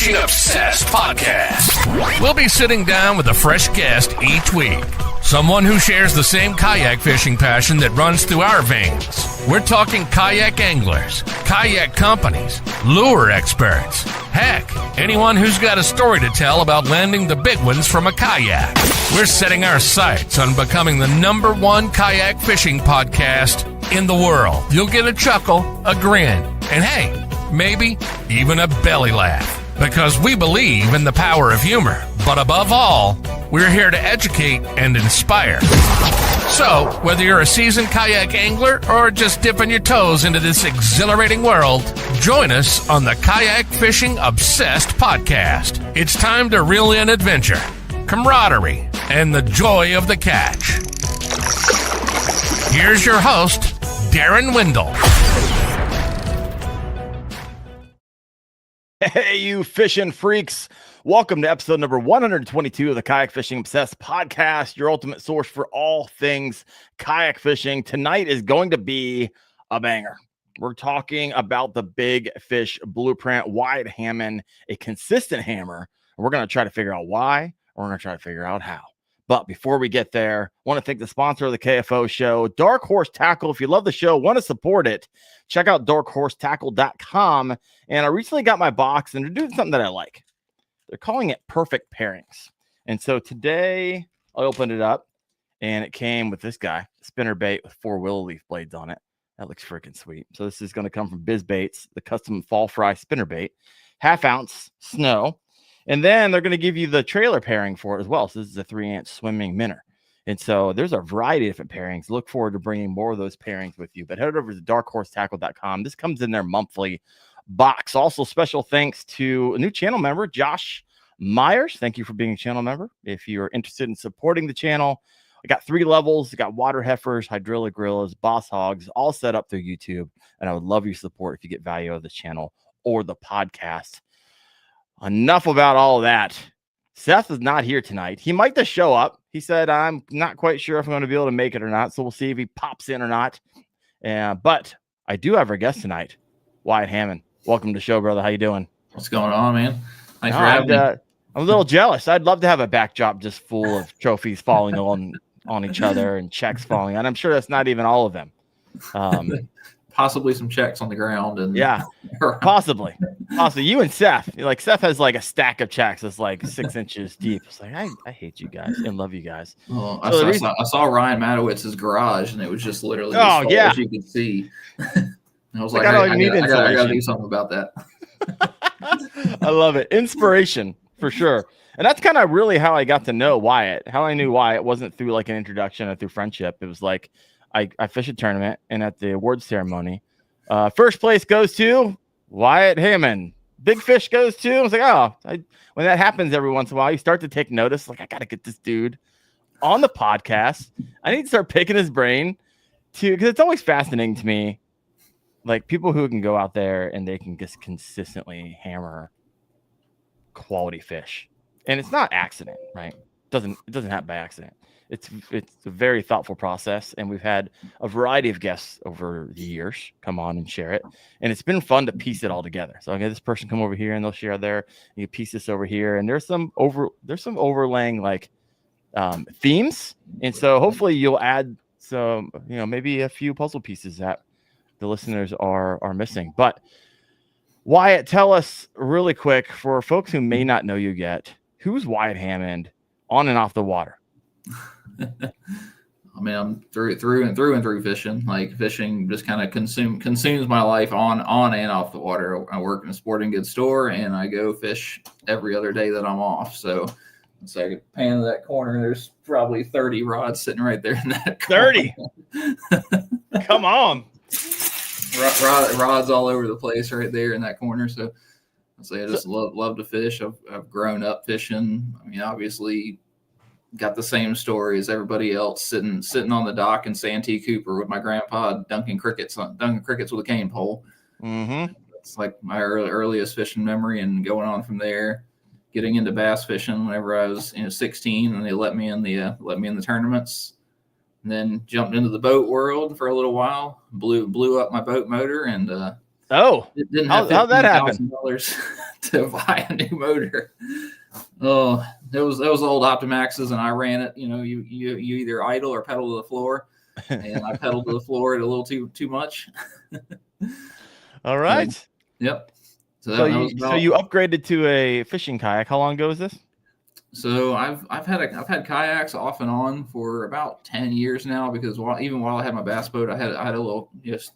Fishing Obsessed podcast. We'll be sitting down with a fresh guest each week. Someone who shares the same kayak fishing passion that runs through our veins. We're talking kayak anglers, kayak companies, lure experts. Heck, anyone who's got a story to tell about landing the big ones from a kayak. We're setting our sights on becoming the #1 kayak fishing podcast in the world. You'll get a chuckle, a grin, and hey, maybe even a belly laugh. Because we believe in the power of humor. But above all, we're here to educate and inspire. So, whether you're a seasoned kayak angler or just dipping your toes into this exhilarating world, join us on the Kayak Fishing Obsessed podcast. It's time to reel in adventure, camaraderie, and the joy of the catch. Here's your host, Darren Wendell. Hey, you fishing freaks. Welcome to episode number 122 of the Kayak Fishing Obsessed podcast, your ultimate source for all things kayak fishing. Tonight is going to be a banger. We're talking about the Big Fish Blueprint, Wyatt Hammond, a consistent hammer. We're going to try to figure out why, and we're going to try to figure out how. But before we get there, I want to thank the sponsor of the KFO show, Dark Horse Tackle. If you love the show, want to support it, check out darkhorsetackle.com. And I recently got my box, and they're doing something that I like. They're calling it Perfect Pairings. And so today I opened it up, and it came with this guy, spinner bait with 4 willow leaf blades on it. That looks freaking sweet. So this is going to come from Biz Baits, the custom fall fry spinner bait, 1/2 ounce snow. And then they're going to give you the trailer pairing for it as well. So this is a 3-inch swimming minnow. And so there's a variety of different pairings. Look forward to bringing more of those pairings with you. But head over to darkhorsetackle.com. This comes in their monthly box. Also, special thanks to a new channel member, Josh Myers. Thank you for being a channel member. If you're interested in supporting the channel, I got 3 levels. I got water heifers, hydrilla gorillas, boss hogs, all set up through YouTube. And I would love your support if you get value out of this channel or the podcast. Enough about all of that. Seth is not here tonight. He might just show up. He said, I'm not quite sure if I'm going to be able to make it or not. So we'll see if he pops in or not. But I do have our guest tonight, Wyatt Hammond. Welcome to the show, brother. How you doing? What's going on, man? Thanks for having me. I'm a little jealous. I'd love to have a backdrop just full of trophies falling on each other and checks falling. And I'm sure that's not even all of them. Possibly some checks on the ground. And yeah, possibly. You and Seth. Seth has like a stack of checks that's like 6 inches deep. It's like, I hate you guys and love you guys. Well, I saw Ryan Matowitz's garage, and it was just literally as you could see. And I was like, I gotta do something about that. I love it. Inspiration for sure. And that's kind of really how I got to know Wyatt. How I knew Wyatt wasn't through like an introduction or through friendship. It was like I fished a tournament, and at the awards ceremony, first place goes to Wyatt Hammond. Big fish goes to. I was like, when that happens every once in a while, you start to take notice. Like, I got to get this dude on the podcast. I need to start picking his brain because it's always fascinating to me. Like people who can go out there and they can just consistently hammer quality fish, and it's not accident, right? It doesn't happen by accident. It's a very thoughtful process, and we've had a variety of guests over the years come on and share it, and it's been fun to piece it all together. So I get this person come over here, and they'll share there. You piece this over here, and there's some overlaying like themes, and so hopefully you'll add some, maybe a few puzzle pieces that the listeners are missing. But Wyatt, tell us really quick for folks who may not know you yet, who's Wyatt Hammond on and off the water? I mean, I'm through and through fishing. Like fishing just kind of consumes my life on and off the water. I work in a sporting goods store, and I go fish every other day that I'm off. So it's like a pan of that corner. There's probably 30 rods sitting right there in that corner. 30. Come on. Rods all over the place right there in that corner. So I say I just love to fish. I've grown up fishing. I mean, obviously got the same story as everybody else, sitting on the dock in Santee Cooper with my grandpa dunking crickets with a cane pole. Mm-hmm. It's like my earliest fishing memory, and going on from there, getting into bass fishing whenever I was 16, and they let me in the tournaments. And then jumped into the boat world for a little while, blew up my boat motor, and Oh, It didn't have how'd that happen? $15,000 to buy a new motor. Oh, that was old Optimaxes, and I ran it. You know, you either idle or pedal to the floor, and I pedaled to the floor at a little too much. All right. So, yep. So So that was so you upgraded to a fishing kayak. How long ago was this? So I've had kayaks off and on for about 10 years now, because while I had my bass boat, I had a little just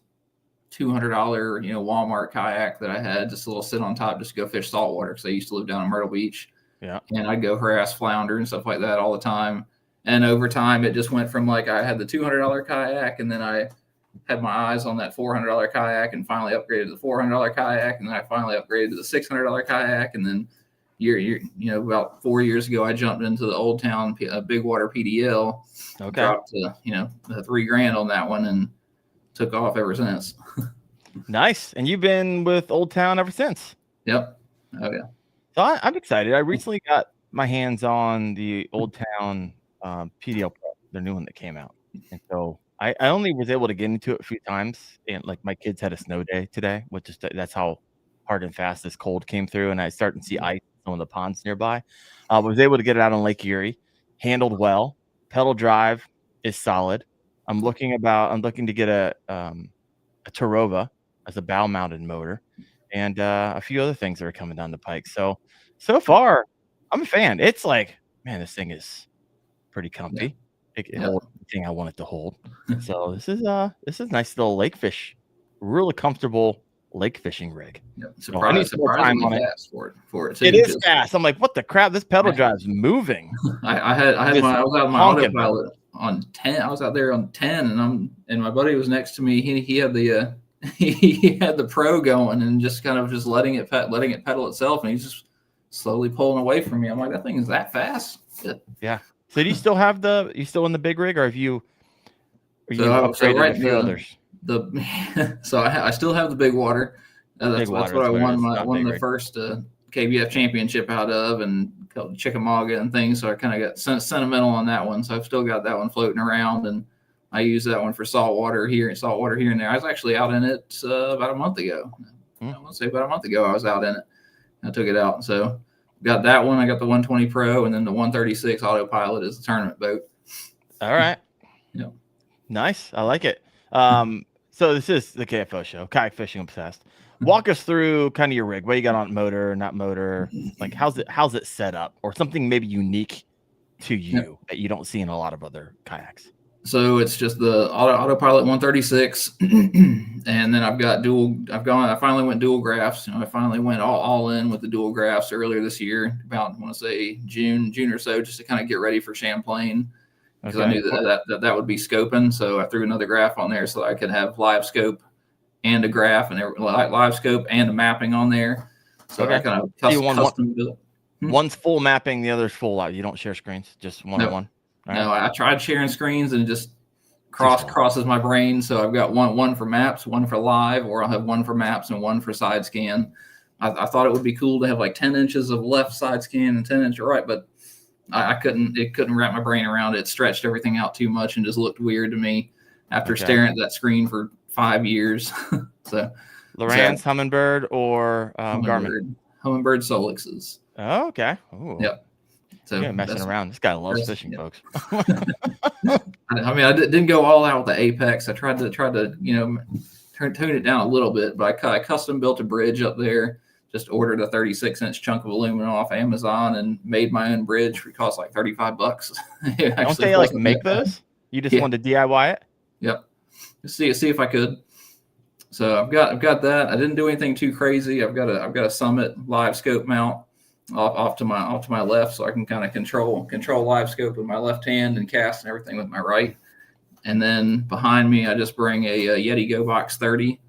$200 Walmart kayak that I had, just a little sit on top just to go fish saltwater, because I used to live down in Myrtle Beach. Yeah. And I'd go harass flounder and stuff like that all the time. And over time, it just went from like I had the $200 kayak, and then I had my eyes on that $400 kayak, and finally upgraded to the $400 kayak, and then I finally upgraded to the $600 kayak, and then about 4 years ago, I jumped into the Old Town Big Water PDL. Okay. Dropped the $3,000 on that one and took off ever since. Nice. And you've been with Old Town ever since. Yep. Oh yeah. So I'm excited. I recently got my hands on the Old Town PDL Pro, the new one that came out, and so I only was able to get into it a few times. And like my kids had a snow day today, which is that's how hard and fast this cold came through, and I started to see ice in some of the ponds nearby. Was able to get it out on Lake Erie, handled well. Pedal drive is solid. I'm looking to get a Tarova as a bow mounted motor, and a few other things that are coming down the pike. So far, I'm a fan. It's like, man, this thing is pretty comfy. It can hold everything I want it to hold. So this is nice little lake fish, really comfortable lake fishing rig. Yep. Surprisingly fast for it too. It is fast. I'm like, what the crap? This pedal drive's moving. I was out on my autopilot on 10. I was out there on 10, and my buddy was next to me. He had the he had the Pro going, and just kind of just letting it pedal itself, and he's just slowly pulling away from me. I'm like, that thing is that fast. Yeah. So do you still have you still in the big rig, or are you upgraded a few others? So I still have the big water. That's what I won the first KBF championship out of, and called Chickamauga and things. So I kind of got sentimental on that one. So I've still got that one floating around, and I use that one for saltwater here and there. I was actually out in it about a month ago. I want to say about a month ago I was out in it. I took it out. So got that one. I got the 120 Pro, and then the 136 autopilot is the tournament boat. All right. Yeah. Nice. I like it. So this is the KFO show, Kayak Fishing Obsessed. Walk us through kind of your rig. What you got on motor, not motor? Like how's it set up, or something maybe unique to you that you don't see in a lot of other kayaks? So it's just the autopilot 136, and then I finally went dual graphs. I finally went all in with the dual graphs earlier this year, about, I want to say June or so, just to kind of get ready for Champlain, because I knew that would be scoping. So I threw another graph on there so I could have live scope and a graph, and live scope and a mapping on there. So I kind of custom built. One's full mapping, the other's full live. You don't share screens, just one on one. No, I tried sharing screens, and it just crosses my brain. So I've got one for maps, one for live, or I'll have one for maps and one for side scan. I thought it would be cool to have like 10 inches of left side scan and 10 inches right, but it couldn't wrap my brain around it. It stretched everything out too much and just looked weird to me after staring at that screen for 5 years. So Lowrance, Humminbird, or Garmin? Humminbird Solixes. Oh, okay. Ooh. Yep. So yeah, messing around. This guy loves fishing, folks. I mean, I didn't go all out with the Apex. I tried to tone it down a little bit, but I custom built a bridge up there. Just ordered a 36-inch chunk of aluminum off Amazon and made my own bridge. It cost like $35. Don't they like make those? You just wanted to DIY it? Yep. See if I could. So I've got that. I didn't do anything too crazy. I've got a Summit live scope mount off to my left, so I can kind of control live scope with my left hand and cast and everything with my right. And then behind me, I just bring a Yeti Go Box 30.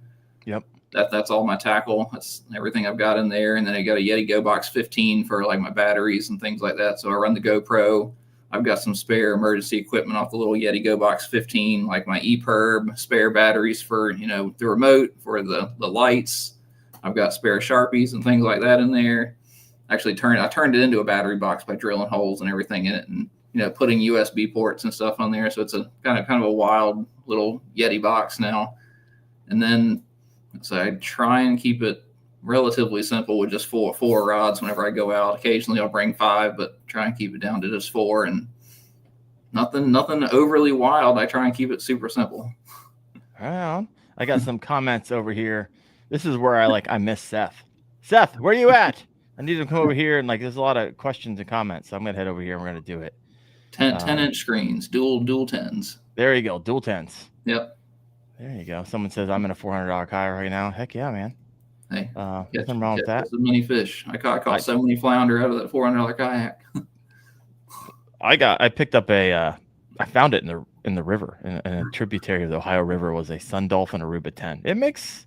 Yep. That's all my tackle. That's everything I've got in there. And then I got a Yeti Go Box 15 for like my batteries and things like that. So I run the GoPro. I've got some spare emergency equipment off the little Yeti Go Box 15, like my ePerb, spare batteries for the remote, for the lights. I've got spare Sharpies and things like that in there. Actually, I turned it into a battery box by drilling holes and everything in it, and putting USB ports and stuff on there. So it's a kind of a wild little Yeti box now. And then So I try and keep it relatively simple with just four rods whenever I go out. Occasionally I'll bring 5, but try and keep it down to just 4, and nothing overly wild. I try and keep it super simple. I got some comments over here. This is where I miss Seth. Seth, where are you at? I need to come over here, and there's a lot of questions and comments. So I'm gonna head over here and we're gonna do it. 10-inch screens, dual 10s. There you go, dual 10s. Yep. There you go. Someone says I'm in a $400 kayak right now. Heck yeah, man. Hey, nothing wrong with that. So many fish. I caught so many flounder out of that $400 kayak. I picked up I found it in the river, in a tributary of the Ohio River, was a Sun Dolphin Aruba 10. It makes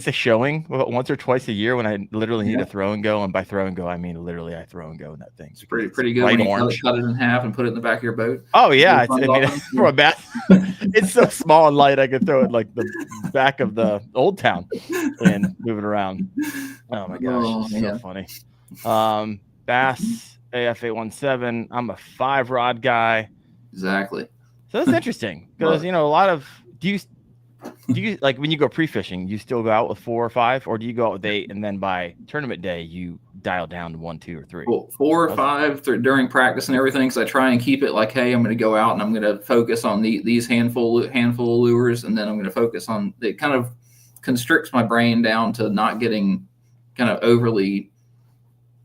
a showing once or twice a year when I literally need a throw and go, and by throw and go I mean literally I throw and go in that thing. It's pretty good. Bright when orange. You cut it in half and put it in the back of your boat. Oh yeah, for a bass, it's so small and light I could throw it the back of the Old Town and move it around. Oh my gosh, it's so funny. Bass AF817. I'm a 5-rod guy. Exactly. So that's interesting because a lot of do you like when you go pre-fishing, you still go out with 4 or 5, or do you go out with 8 and then by tournament day you dial down to 1, 2, or 3? Well, 4 or 5 during practice and everything. So I try and keep it hey, I'm going to go out and I'm going to focus on these handful of lures, and then I'm going to focus on it. Kind of constricts my brain down to not getting kind of overly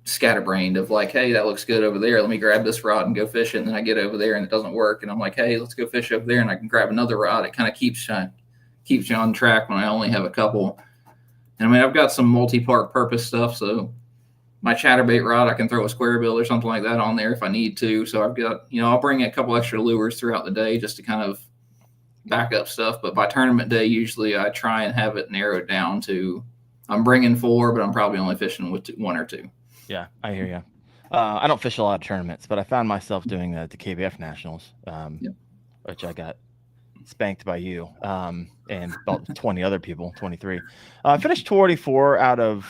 scatterbrained of hey, that looks good over there. Let me grab this rod and go fish it. And then I get over there and it doesn't work. And I'm hey, let's go fish over there. And I can grab another rod. It kind of keeps you on track when I only have a couple. And I've got some multi-part purpose stuff. So my chatterbait rod, I can throw a square bill or something like that on there if I need to. So I've got, I'll bring a couple extra lures throughout the day just to kind of back up stuff. But by tournament day, usually I try and have it narrowed down to, I'm bringing 4, but I'm probably only fishing with 1 or 2. Yeah, I hear you. I don't fish a lot of tournaments, but I found myself doing that at the KBF Nationals, which I got spanked by you and about 20 other people, 23. I finished 24 out of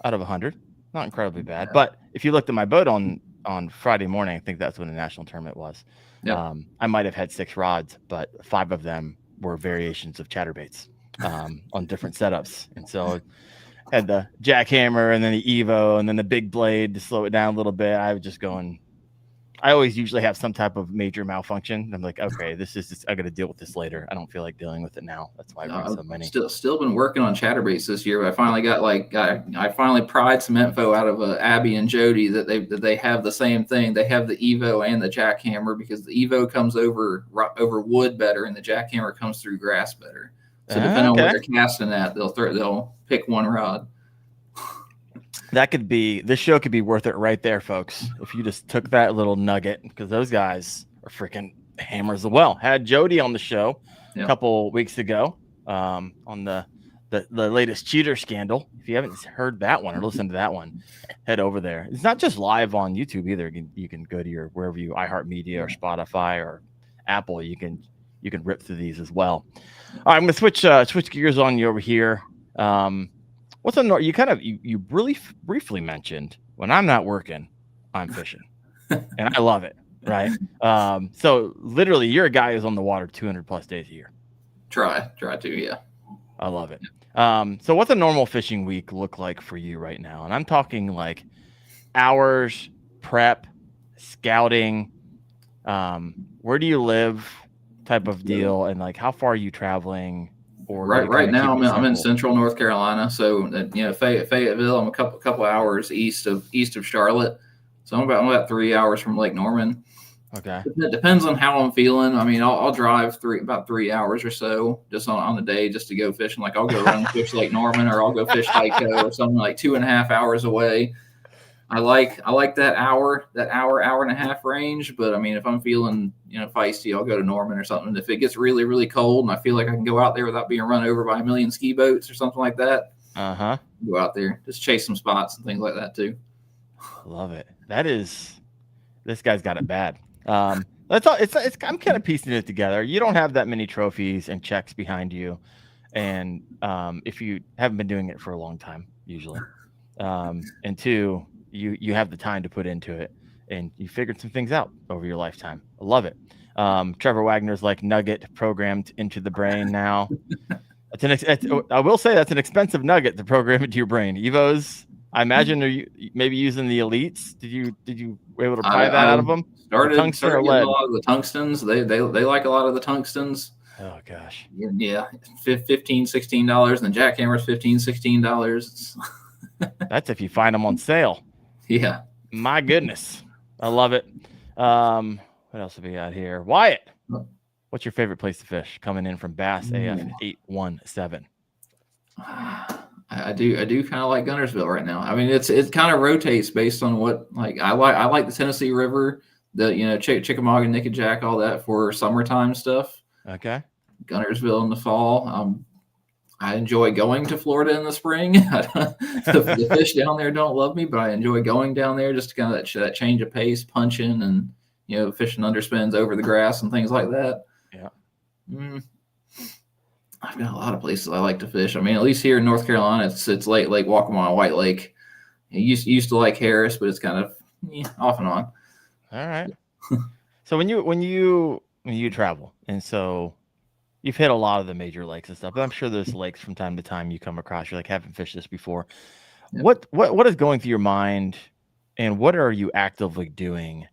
100. Not incredibly bad, but if you looked at my boat on Friday morning, I think that's when the national tournament was. Yep. I might have had 6 rods, but 5 of them were variations of chatterbaits on different setups, and so had the jackhammer and then the Evo and then the big blade to slow it down a little bit. I was just going. I always usually have some type of major malfunction. I'm okay, this is just, I got to deal with this later. I don't feel like dealing with it now. That's why I bring so many. Still been working on chatterbaits this year. But I finally got I finally pried some info out of Abby and Jody that they have the same thing. They have the Evo and the jackhammer because the Evo comes over wood better and the jackhammer comes through grass better. So depending on where they're casting at, they'll pick one rod. This show could be worth it right there, folks. If you just took that little nugget, because those guys are freaking hammers as well. Had Jody on the show a couple weeks ago on the latest cheater scandal. If you haven't heard that one or listened to that one, head over there. It's not just live on YouTube either. You can go to wherever you iHeartMedia or Spotify or Apple. You can rip through these as well. All right, I'm going to switch gears on you over here. What's on you really briefly mentioned when I'm not working, I'm fishing, and I love it. Right. So literally, you're a guy who's on the water 200 plus days a year. Try to, yeah. I love it. So what's a normal fishing week look like for you right now? And I'm talking hours, prep, scouting. Where do you live? Type of deal, and how far are you traveling? Or right now I'm in central North Carolina, so Fayetteville. I'm a couple hours east of Charlotte, so I'm about 3 hours from Lake Norman. Okay, it depends on how I'm feeling. I mean, I'll drive about 3 hours or so just on the day just to go fishing. I'll go run fish Lake Norman, or I'll go fish Tyco or something 2.5 hours away. I like that hour and a half range, but I mean, if I'm feeling feisty, I'll go to Norman or something. If it gets really, really cold and I feel like I can go out there without being run over by a million ski boats or something like that, go out there, just chase some spots and things like that too. Love it. This guy's got it bad. That's all. I'm kind of piecing it together. You don't have that many trophies and checks behind you, and if you haven't been doing it for a long time, usually, and 2. You have the time to put into it, and you figured some things out over your lifetime. I love it. Trevor Wagner's nugget programmed into the brain now. I will say that's an expensive nugget to program into your brain. Evos, I imagine, are you maybe using the elites? Did you were able to pry that out of them? Started Tungsten or getting lead? a lot of the tungstens. They like a lot of the tungstens. Oh gosh. Yeah, $15, $16, and the jackhammer's $15, $16. That's if you find them on sale. Yeah. My goodness, I love it. What else have we got here? Wyatt, what's your favorite place to fish? Coming in from Bass AF 817. I do kind of like Guntersville right now. I mean, it kind of rotates based on what like I like the Tennessee River, the Chickamauga, Nickajack, all that for summertime stuff. Okay. Guntersville in the fall. I enjoy going to Florida in the spring. The fish down there don't love me, but I enjoy going down there just to kind of that change of pace, punching, and fishing underspins over the grass and things like that. Yeah. I've got a lot of places I like to fish. I mean, at least here in North Carolina, it's Lake Waccamaw, White Lake. I used to like Harris, but it's kind of off and on. All right. So when you travel, and so you've hit a lot of the major lakes and stuff, but I'm sure there's lakes from time to time you come across. You're like, haven't fished this before. Yep. What is going through your mind, and what are you actively doing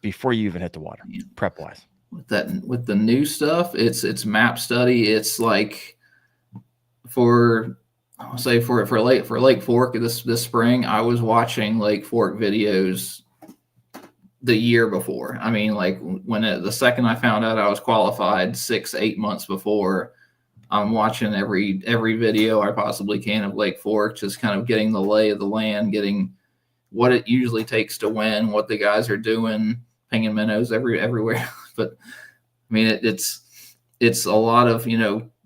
before you even hit the water, prep wise? With the new stuff, it's map study. It's like for Lake Fork this spring, I was watching Lake Fork videos the year before. I mean, like the second I found out I was qualified 6-8 months before, I'm watching every video I possibly can of Lake Fork, just kind of getting the lay of the land, getting what it usually takes to win, what the guys are doing, pinging minnows everywhere. But I mean, it's a lot of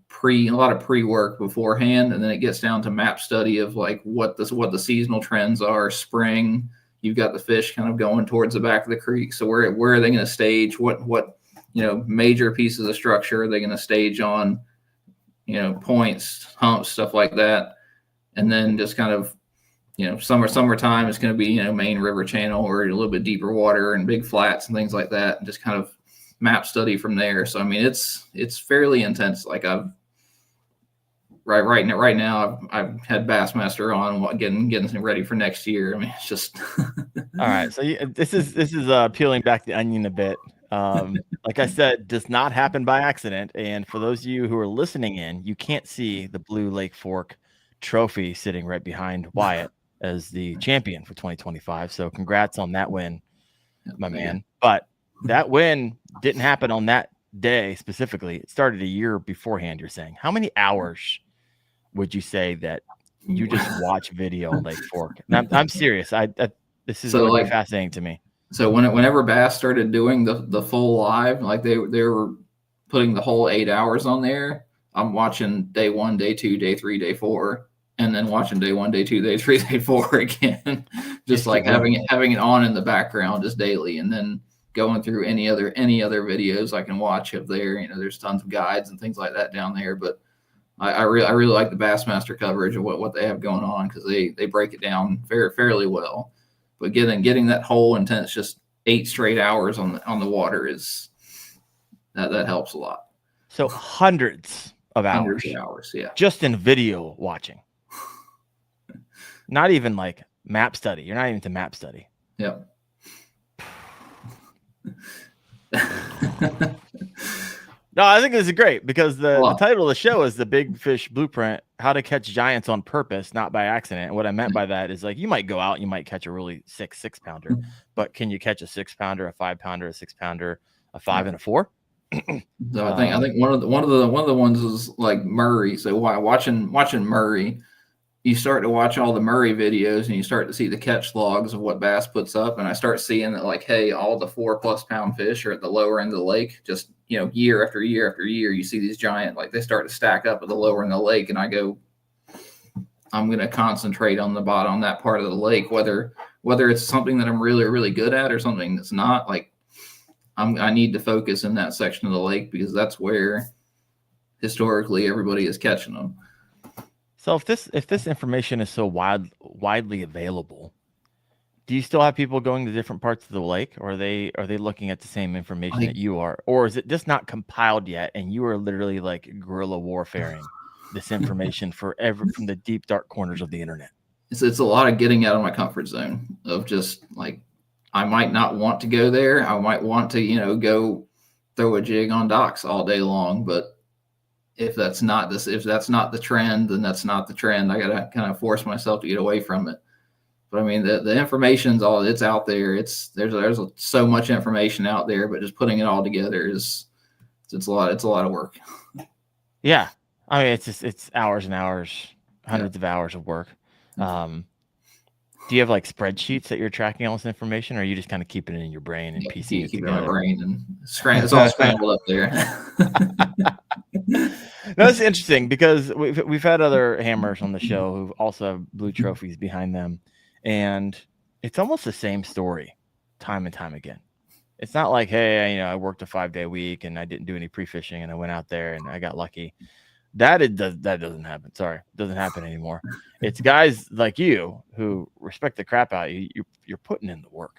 pre-work beforehand, and then it gets down to map study of like what the seasonal trends are. Spring, you've got the fish kind of going towards the back of the creek. So where are they going to stage? What major pieces of structure are they going to stage on? Points, humps, stuff like that. And then just kind of summertime is going to be main river channel or a little bit deeper water and big flats and things like that, and just kind of map study from there. So I mean, it's fairly intense. Like right now I've had Bassmaster on getting ready for next year. I mean, it's just all right. So this is peeling back the onion a bit. Like I said, does not happen by accident. And for those of you who are listening in, you can't see the blue Lake Fork trophy sitting right behind Wyatt as the champion for 2025. So congrats on that win, my man. But that win didn't happen on that day specifically. It started a year beforehand, you're saying. How many hours would you say that you just watch video on Lake Fork? And I'm serious. This is really fascinating to me. So whenever Bass started doing the full live, like they were putting the whole 8 hours on there, I'm watching day 1, day 2, day 3, day 4, and then watching day 1, day 2, day 3, day 4 again. Just like having it on in the background just daily, and then going through any other videos I can watch of there. There's tons of guides and things like that down there, but I really like the Bassmaster coverage of what they have going on, because they break it down fairly well. But getting that whole intense, just 8 straight hours on the water is that helps a lot. So hundreds of hours, yeah, just in video watching. Not even like map study. You're not even to map study. Yep. No, I think this is great, because the title of the show is The Big Fish Blueprint: How to Catch Giants on Purpose, Not by Accident. And what I meant by that is, like, you might go out, you might catch a really sick 6-pounder, but can you catch a 6-pounder, a 5-pounder, a 6-pounder, a 5 and a 4? So I think one of the ones is like Murray. So watching Murray, you start to watch all the Murray videos and you start to see the catch logs of what Bass puts up. And I start seeing that, like, hey, all the 4+ pound fish are at the lower end of the lake. Just, year after year after year, you see these giant, like, they start to stack up at the lower end of the lake. And I go, I'm going to concentrate on that part of the lake, whether it's something that I'm really, really good at or something that's not. Like, I need to focus in that section of the lake, because that's where historically everybody is catching them. So if this information is so widely available, do you still have people going to different parts of the lake, or are they looking at the same information that you are, or is it just not compiled yet and you are literally like guerrilla warfaring this information from the deep, dark corners of the internet? It's a lot of getting out of my comfort zone of just like, I might not want to go there. I might want to, go throw a jig on docks all day long. But if that's not the trend, then that's not the trend. I got to kind of force myself to get away from it. But I mean, the information's it's out there. There's so much information out there, but just putting it all together it's a lot of work. Yeah. I mean, it's hours and hours, hundreds of hours of work. Do you have like spreadsheets that you're tracking all this information, or are you just kind of keeping it in your brain and piecing it together? In my brain and it's all scrambled up there. No, it's interesting because we've had other hammers on the show who also have blue trophies behind them, and it's almost the same story time and time again. It's not like, hey, I worked a 5-day week and I didn't do any pre-fishing and I went out there and I got lucky. That doesn't happen. Sorry, it doesn't happen anymore. It's guys like you who respect the crap out of you. You're putting in the work,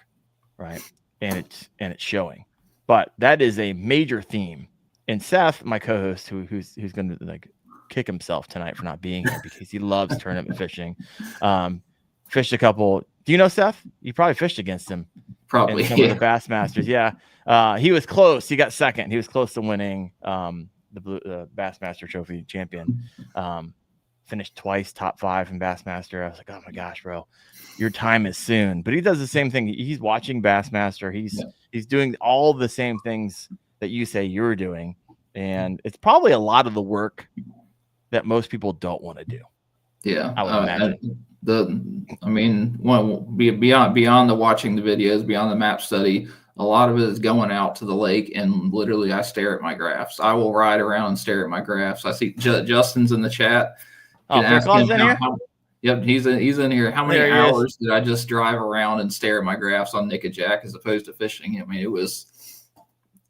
right? And it's showing. But that is a major theme. And Seth, my co-host, who's going to like kick himself tonight for not being here because he loves tournament fishing. Fished a couple. Do you know Seth? You probably fished against him. Probably. Some of the Bassmasters. Yeah. He was close. He got second. He was close to winning the Bassmaster Trophy champion. Finished twice top 5 in Bassmaster. I was like, oh my gosh, bro, your time is soon. But he does the same thing. He's watching Bassmaster. He's doing all the same things that you say you're doing. And it's probably a lot of the work that most people don't want to do. Yeah. I would imagine. Beyond the watching the videos, beyond the map study, a lot of it is going out to the lake and literally I stare at my graphs. I will ride around and stare at my graphs. I see Justin's in the chat. Oh, ask him in here? Yep, he's in here. How many hours did I just drive around and stare at my graphs on Nick and Jack as opposed to fishing? I mean, it was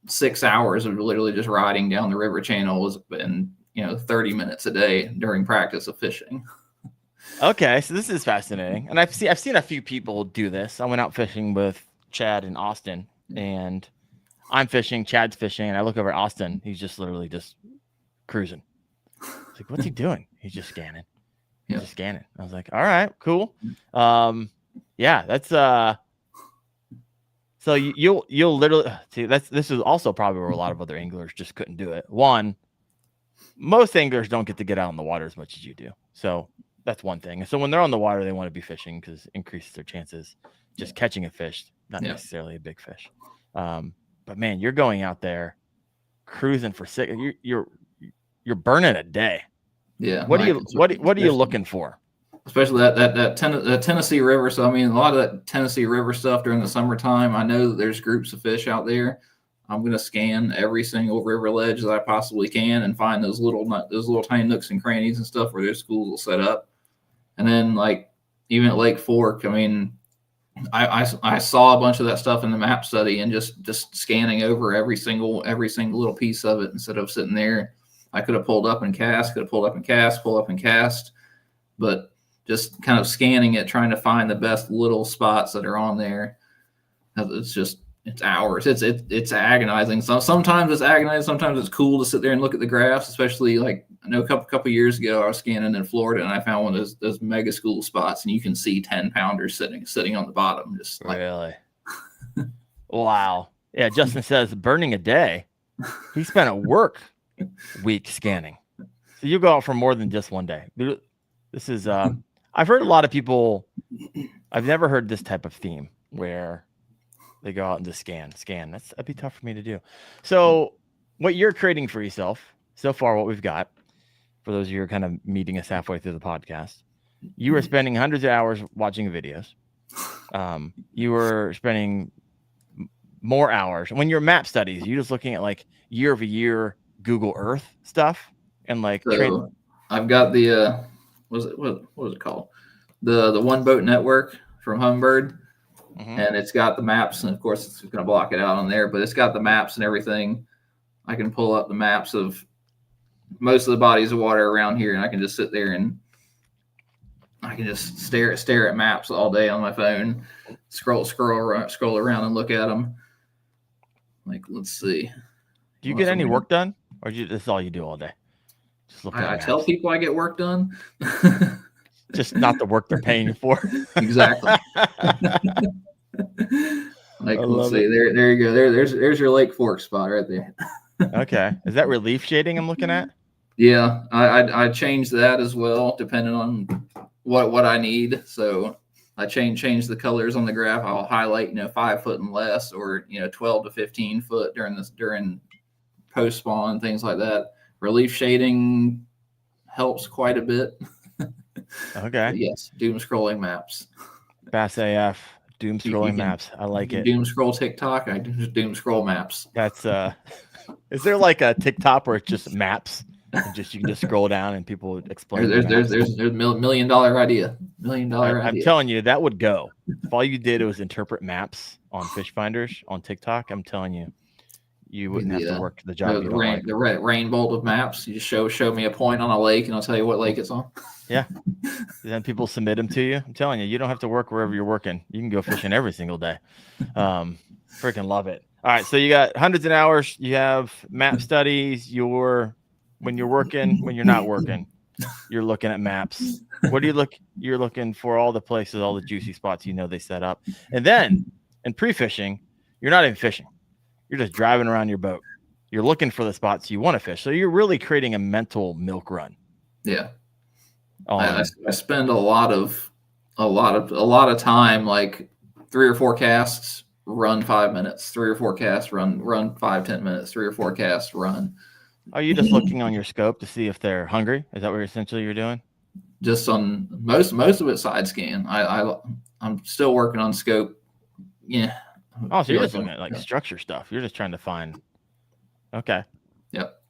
6 hours of literally just riding down the river channels and 30 minutes a day during practice of fishing. Okay, so this is fascinating, and I've seen a few people do this. I went out fishing with Chad in Austin, and I'm fishing, Chad's fishing, and I look over at Austin. He's just literally just cruising. It's like, what's he doing? He's just scanning. Just scanning. I was like, all right, cool. Yeah, that's So you'll literally see this is also probably where a lot of other anglers just couldn't do it. One, most anglers don't get to get out in the water as much as you do, so that's one thing. So when they're on the water, they want to be fishing because it increases their chances just catching a fish, not necessarily a big fish. But man, you're going out there cruising for 6. You're burning a day. Yeah. What are you looking for? Especially that Tennessee River. So I mean, a lot of that Tennessee River stuff during the summertime. I know that there's groups of fish out there. I'm gonna scan every single river ledge that I possibly can and find those little tiny nooks and crannies and stuff where their schools will set up. And then like even at Lake Fork, I mean, I saw a bunch of that stuff in the map study and just scanning over every single little piece of it instead of sitting there. I could have pulled up and cast, pull up and cast, but just kind of scanning it, trying to find the best little spots that are on there. It's hours. It's agonizing. Sometimes it's agonizing. Sometimes it's cool to sit there and look at the graphs, especially like I know a couple years ago I was scanning in Florida and I found one of those mega school spots and you can see 10-pounders sitting on the bottom. Just like, really? Wow. Yeah. Justin says burning a day. He spent a work week scanning. So you go out for more than just one day. This is I've heard a lot of people. I've never heard this type of theme where they go out and just scan. That'd be tough for me to do. So what you're creating for yourself so far, what we've got for those of you who are kind of meeting us halfway through the podcast, you were spending hundreds of hours watching videos. You were spending more hours when your map studies. You're just looking at like year over year Google Earth stuff and like. So I've got the what was it called? The One Boat Network from Humminbird. Mm-hmm. And it's got the maps, and of course it's going to block it out on there, but it's got the maps and everything. I can pull up the maps of most of the bodies of water around here, and I can just sit there and I can just stare at maps all day on my phone, scroll around and look at them. Like, let's see. Do you get any work done, or this is all you do all day? Just looking at I maps. tell people I get work done. Just not the work they're paying you for. Exactly. Like, let's see. There you go. There's your Lake Fork spot right there. Okay. Is that relief shading I'm looking at? Yeah, I changed that as well, depending on what I need. So I change the colors on the graph. I'll highlight 5 foot and less, or 12 to 15 foot during post spawn, things like that. Relief shading helps quite a bit. Okay. But yes, doom scrolling maps. Bass AF, doom scrolling maps. I like it. Doom scroll TikTok. I do doom scroll maps. That's is there like a TikTok where it's just maps? And you can just scroll down and people explain. There's $1 million idea. $1 million idea. I'm telling you, that would go. If all you did was interpret maps on fish finders on TikTok, I'm telling you, you wouldn't have to work the job. The rainbow of maps. You just show me a point on a lake, and I'll tell you what lake it's on. Yeah. Then people submit them to you. I'm telling you, you don't have to work wherever you're working. You can go fishing every single day. Freaking love it. All right, so you got hundreds of hours. You have map studies. When you're working, when you're not working, you're looking at maps. What do you look? You're looking for all the places, all the juicy spots they set up. And then in pre-fishing, you're not even fishing. You're just driving around your boat. You're looking for the spots you want to fish. So you're really creating a mental milk run. Yeah. I spend a lot of time, like 3 or 4 casts, run 5 minutes, 3 or 4 casts, run 5-10 minutes, 3 or 4 casts, run. Are you just looking on your scope to see if they're hungry? Is that what essentially you're doing? Just on most of it side scan. I'm still working on scope. Yeah. Oh, so you're just looking at structure stuff. You're just trying to find. Okay. Yep.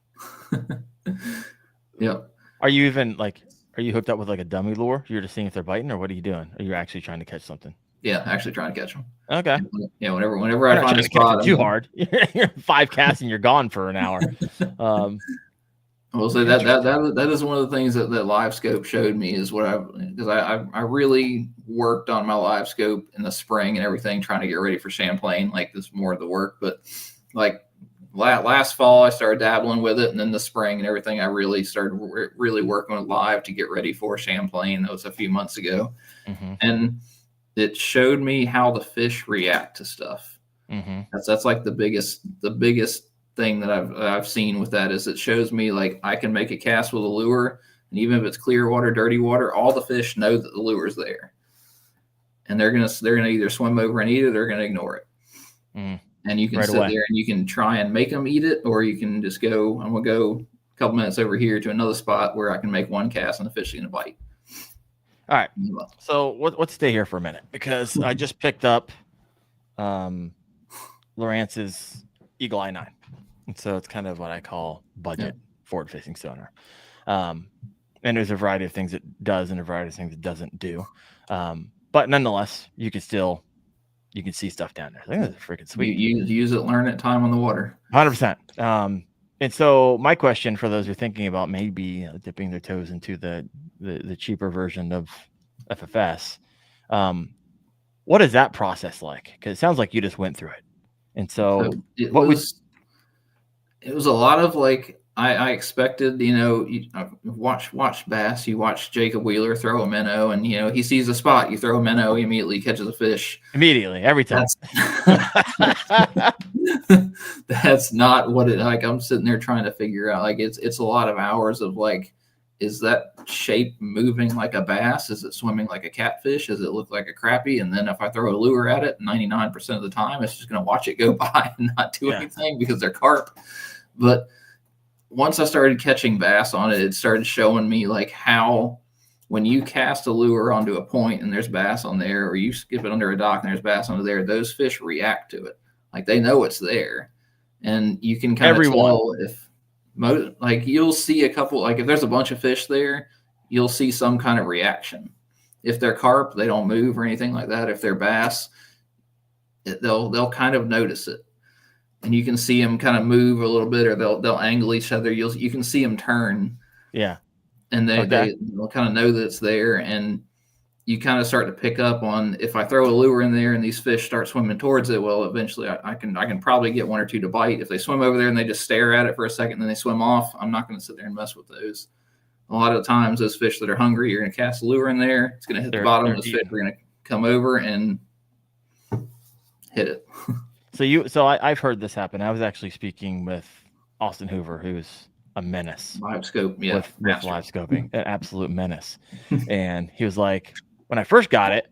Yep. Are you hooked up with like a dummy lure? You're just seeing if they're biting, or what are you doing? Are you actually trying to catch something? Yeah, actually trying to catch them. Okay. Yeah, whenever I find a spot, too hard. You're 5 casts and you're gone for an hour. I will say that is one of the things that live scope showed me is because I really worked on my live scope in the spring and everything, trying to get ready for Champlain. Like, this more of the work, but like last fall I started dabbling with it, and then the spring and everything I really started really working with live to get ready for Champlain. That was a few months ago. Mm-hmm. And it showed me how the fish react to stuff. Mm-hmm. That's like the biggest thing that I've seen with that is it shows me, like, I can make a cast with a lure, and even if it's clear water, dirty water, all the fish know that the lure's there, and they're gonna either swim over and eat it, or they're gonna ignore it. Mm. And you can sit there and you can try and make them eat it, or you can just go, I'm gonna go a couple minutes over here to another spot where I can make one cast and the fish is gonna bite. All right. So let's stay here for a minute, because I just picked up Lowrance's Eagle Eye 9. And so it's kind of what I call budget forward-facing sonar. And there's a variety of things it does and a variety of things it doesn't do. But nonetheless, you can see stuff down there. I think that's freaking sweet. You use it, learn it, time on the water. 100%. And so my question for those who are thinking about maybe dipping their toes into the cheaper version of FFS, what is that process like? Because it sounds like you just went through it. And so it was a lot of, like, I expected, you watch bass, you watch Jacob Wheeler throw a minnow, and he sees a spot, you throw a minnow, he immediately catches a fish. Immediately, every time. That's not what it, like, I'm sitting there trying to figure out, like, it's a lot of hours of, like, is that shape moving like a bass? Is it swimming like a catfish? Does it look like a crappie? And then if I throw a lure at it, 99% of the time, it's just going to watch it go by and not do anything because they're carp. But once I started catching bass on it, it started showing me, like, how when you cast a lure onto a point and there's bass on there, or you skip it under a dock and there's bass under there, those fish react to it. Like, they know it's there. And you can kind of tell if, like, you'll see a couple, like, if there's a bunch of fish there, you'll see some kind of reaction. If they're carp, they don't move or anything like that. If they're bass, they'll kind of notice it. And you can see them kind of move a little bit, or they'll angle each other. You can see them turn. Yeah. And they'll kind of know that it's there. And you kind of start to pick up on, if I throw a lure in there and these fish start swimming towards it, well, eventually I can probably get one or two to bite. If they swim over there and they just stare at it for a second and then they swim off, I'm not going to sit there and mess with those. A lot of times those fish that are hungry, you're going to cast a lure in there. It's going to hit the bottom. Those fish are going to come over and hit it. I've heard this happen. I was actually speaking with Austin Hoover, who's a menace. Live scope, yeah. With live scoping, an absolute menace. And he was like, when I first got it,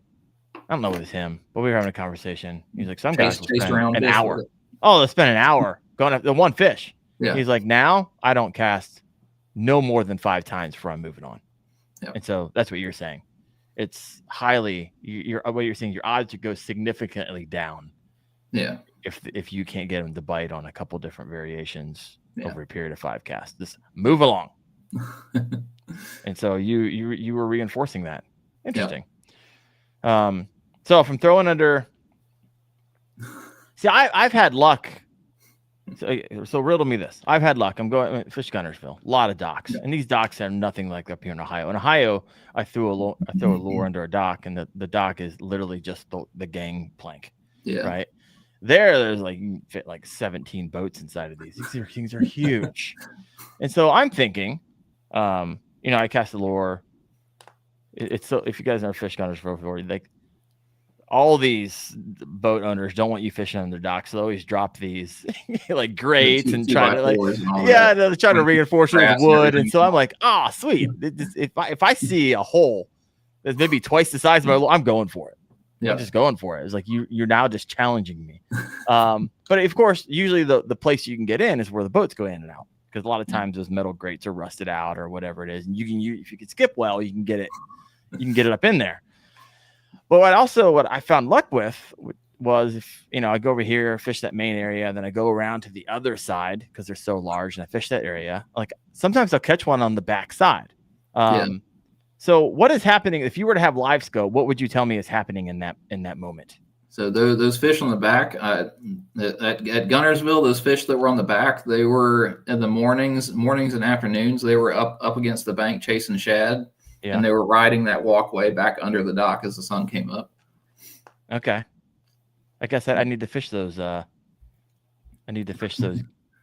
I don't know if it was him, but we were having a conversation. He's like, some guys will spend an hour. Oh, they'll spend an hour going after the one fish. Yeah. He's like, now I don't cast no more than 5 times before I'm moving on. Yep. And so that's what you're saying. It's highly, what you're saying, your odds would go significantly down. Yeah. If you can't get them to bite on a couple different variations over a period of 5 casts, just move along. And so you were reinforcing that. Interesting. Yep. So if I'm throwing under, see, I've had luck. So riddle me this. I've had luck. I'm going Fish Gunnersville, a lot of docks, and these docks are nothing like up here in Ohio. In Ohio, I throw a lure under a dock, and the dock is literally just the gang plank. Yeah. Right. There's like, you can fit like 17 boats inside of these. These things are huge. And so I'm thinking, I cast the lure. It's so, if you guys are Fish Gunnersville before, like, all these boat owners don't want you fishing on their docks. So they always drop these like grates and try to they're trying to reinforce it with wood. And so I'm like, sweet. If I see a hole that's maybe twice the size of my, I'm going for it. Yeah. I'm just going for it. It's like you're now just challenging me. But of course, usually the place you can get in is where the boats go in and out, because a lot of times those metal grates are rusted out or whatever it is, and if you can skip well, you can get it up in there. But what I found luck with was, if I go over here, fish that main area, then I go around to the other side because they're so large, and I fish that area. Like, sometimes I'll catch one on the back side. So what is happening if you were to have live scope? What would you tell me is happening in that moment? So those fish on the back at Gunnersville, those fish that were on the back, they were in the mornings and afternoons. They were up against the bank chasing shad. Yeah. And they were riding that walkway back under the dock as the sun came up. Okay. Like I said, I need to fish those.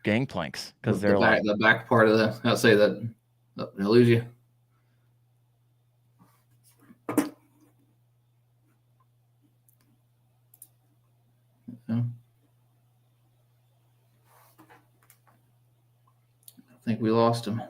Gangplanks, because they're the back part of the. I'll say that. Oh, did I lose you? I think we lost him.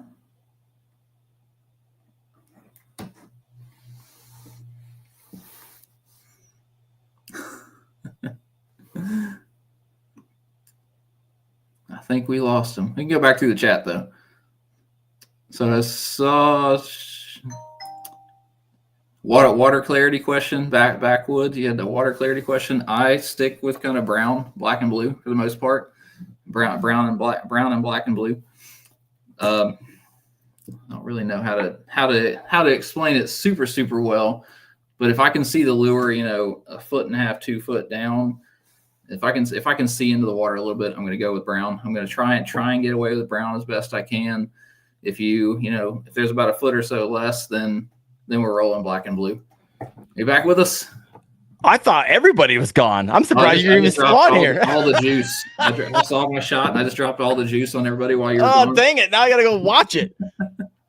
I think we lost him. We can go back through the chat though. So I saw water clarity question. Backwoods. You had the water clarity question. I stick with kind of brown, black and blue for the most part. Brown and black and blue. I don't really know how to explain it super well. But if I can see the lure, 1.5 foot, 2 foot down, if I can see into the water a little bit, I'm going to go with brown. I'm going to try and get away with brown as best I can. If if there's about 1 foot or so less, then we're rolling black and blue. Are you back with us? I thought everybody was gone. I'm surprised you're even still on here. All the juice. I saw my shot, and I just dropped all the juice on everybody while you were gone. Oh, dang it. Now I got to go watch it.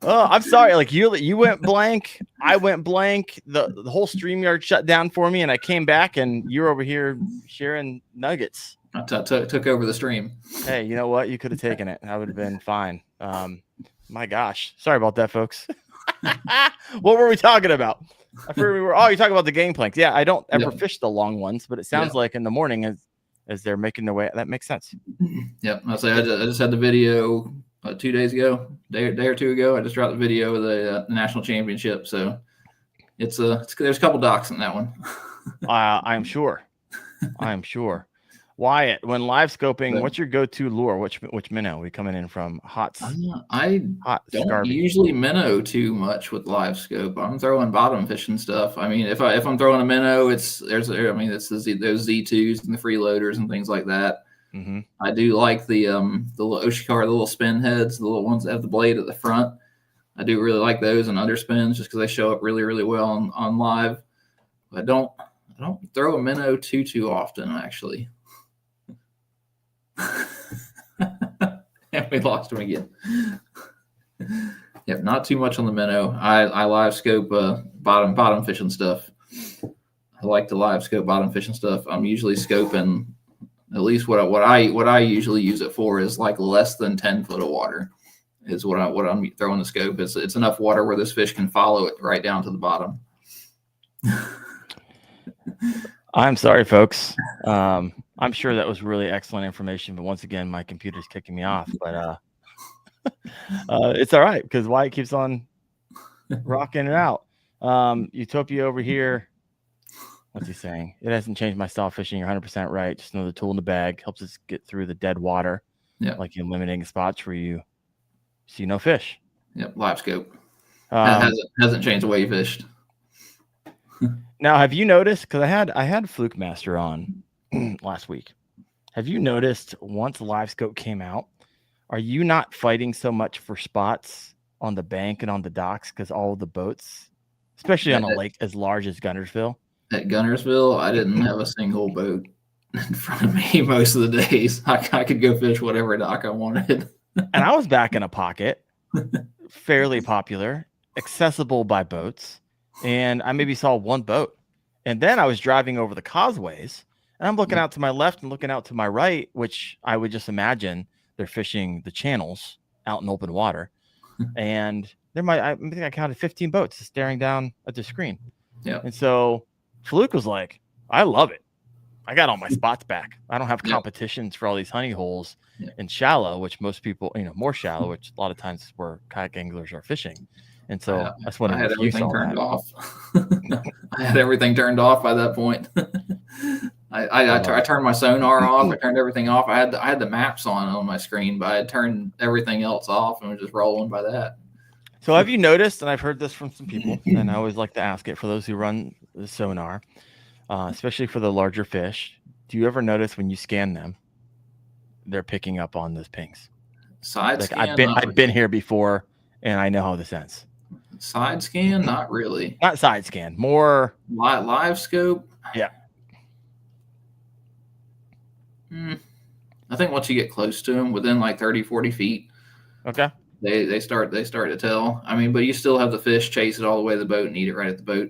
Oh, I'm sorry. Like, you went blank. I went blank. The whole StreamYard shut down for me, and I came back, and you're over here sharing nuggets. I took over the stream. Hey, you know what? You could have taken it. I would have been fine. My gosh. Sorry about that, folks. What were we talking about? I figured we were. Oh, you're talking about the gangplanks. Yeah, I don't ever fish the long ones, but it sounds like in the morning as they're making their way. That makes sense. Yep. I just had the video 2 days ago, day or two ago. I just dropped the video of the national championship. So there's a couple docks in that one. I'm sure. Wyatt, when live scoping, what's your go-to lure? Which minnow are we coming in from? I don't usually minnow too much with live scope. I'm throwing bottom fishing stuff. I mean, if I'm throwing a minnow, it's those Z2s and the freeloaders and things like that. Mm-hmm. I do like the little Oshikar, the little spin heads, the little ones that have the blade at the front. I do really like those and underspins just because they show up really, really well on live. I don't throw a minnow too often, actually. And we lost him again. Yep, not too much on the minnow. I live scope bottom fishing stuff. I like to live scope bottom fishing stuff. I'm usually scoping at least what I usually use it for is like less than 10 foot of water is what I'm throwing the scope. It's enough water where this fish can follow it right down to the bottom. I'm sorry, folks. I'm sure that was really excellent information, but once again, my computer's kicking me off. But it's all right because Wyatt keeps on rocking it out. Utopia over here. What's he saying? It hasn't changed my style of fishing. You're 100% right. Just another tool in the bag. Helps us get through the dead water. Yeah. Like in limiting spots where you see no fish. Yep. Live scope. Hasn't changed the way you fished. Now, have you noticed? Because I had Fluke Master on last week. Have you noticed once Live Scope came out, are you not fighting so much for spots on the bank and on the docks because all of the boats, especially on a lake as large as Guntersville? At Guntersville, I didn't have a single boat in front of me most of the days. I could go fish whatever dock I wanted. And I was back in a pocket, fairly popular, accessible by boats. And I maybe saw one boat. And then I was driving over the causeways and I'm looking out to my left and looking out to my right, which I would just imagine they're fishing the channels out in open water. And I think I counted 15 boats staring down at the screen. Yeah. And so Fluke was like, I love it. I got all my spots back. I don't have competitions for all these honey holes in shallow, which most people, more shallow, which a lot of times is where kayak anglers are fishing. And so that's what I had everything turned off. I had everything turned off by that point. I turned my sonar off. I turned everything off. I had the maps on my screen, but I had turned everything else off and was just rolling by that. So have you noticed, and I've heard this from some people, and I always like to ask it for those who run the sonar, especially for the larger fish, do you ever notice when you scan them, they're picking up on those pings? Side like scan, I've been here before, and I know how this ends. Side scan, not really. Not side scan, more live scope. Yeah. I think once you get close to them, within like 30, 40 feet, okay, they start to tell. I mean, but you still have the fish chase it all the way to the boat and eat it right at the boat.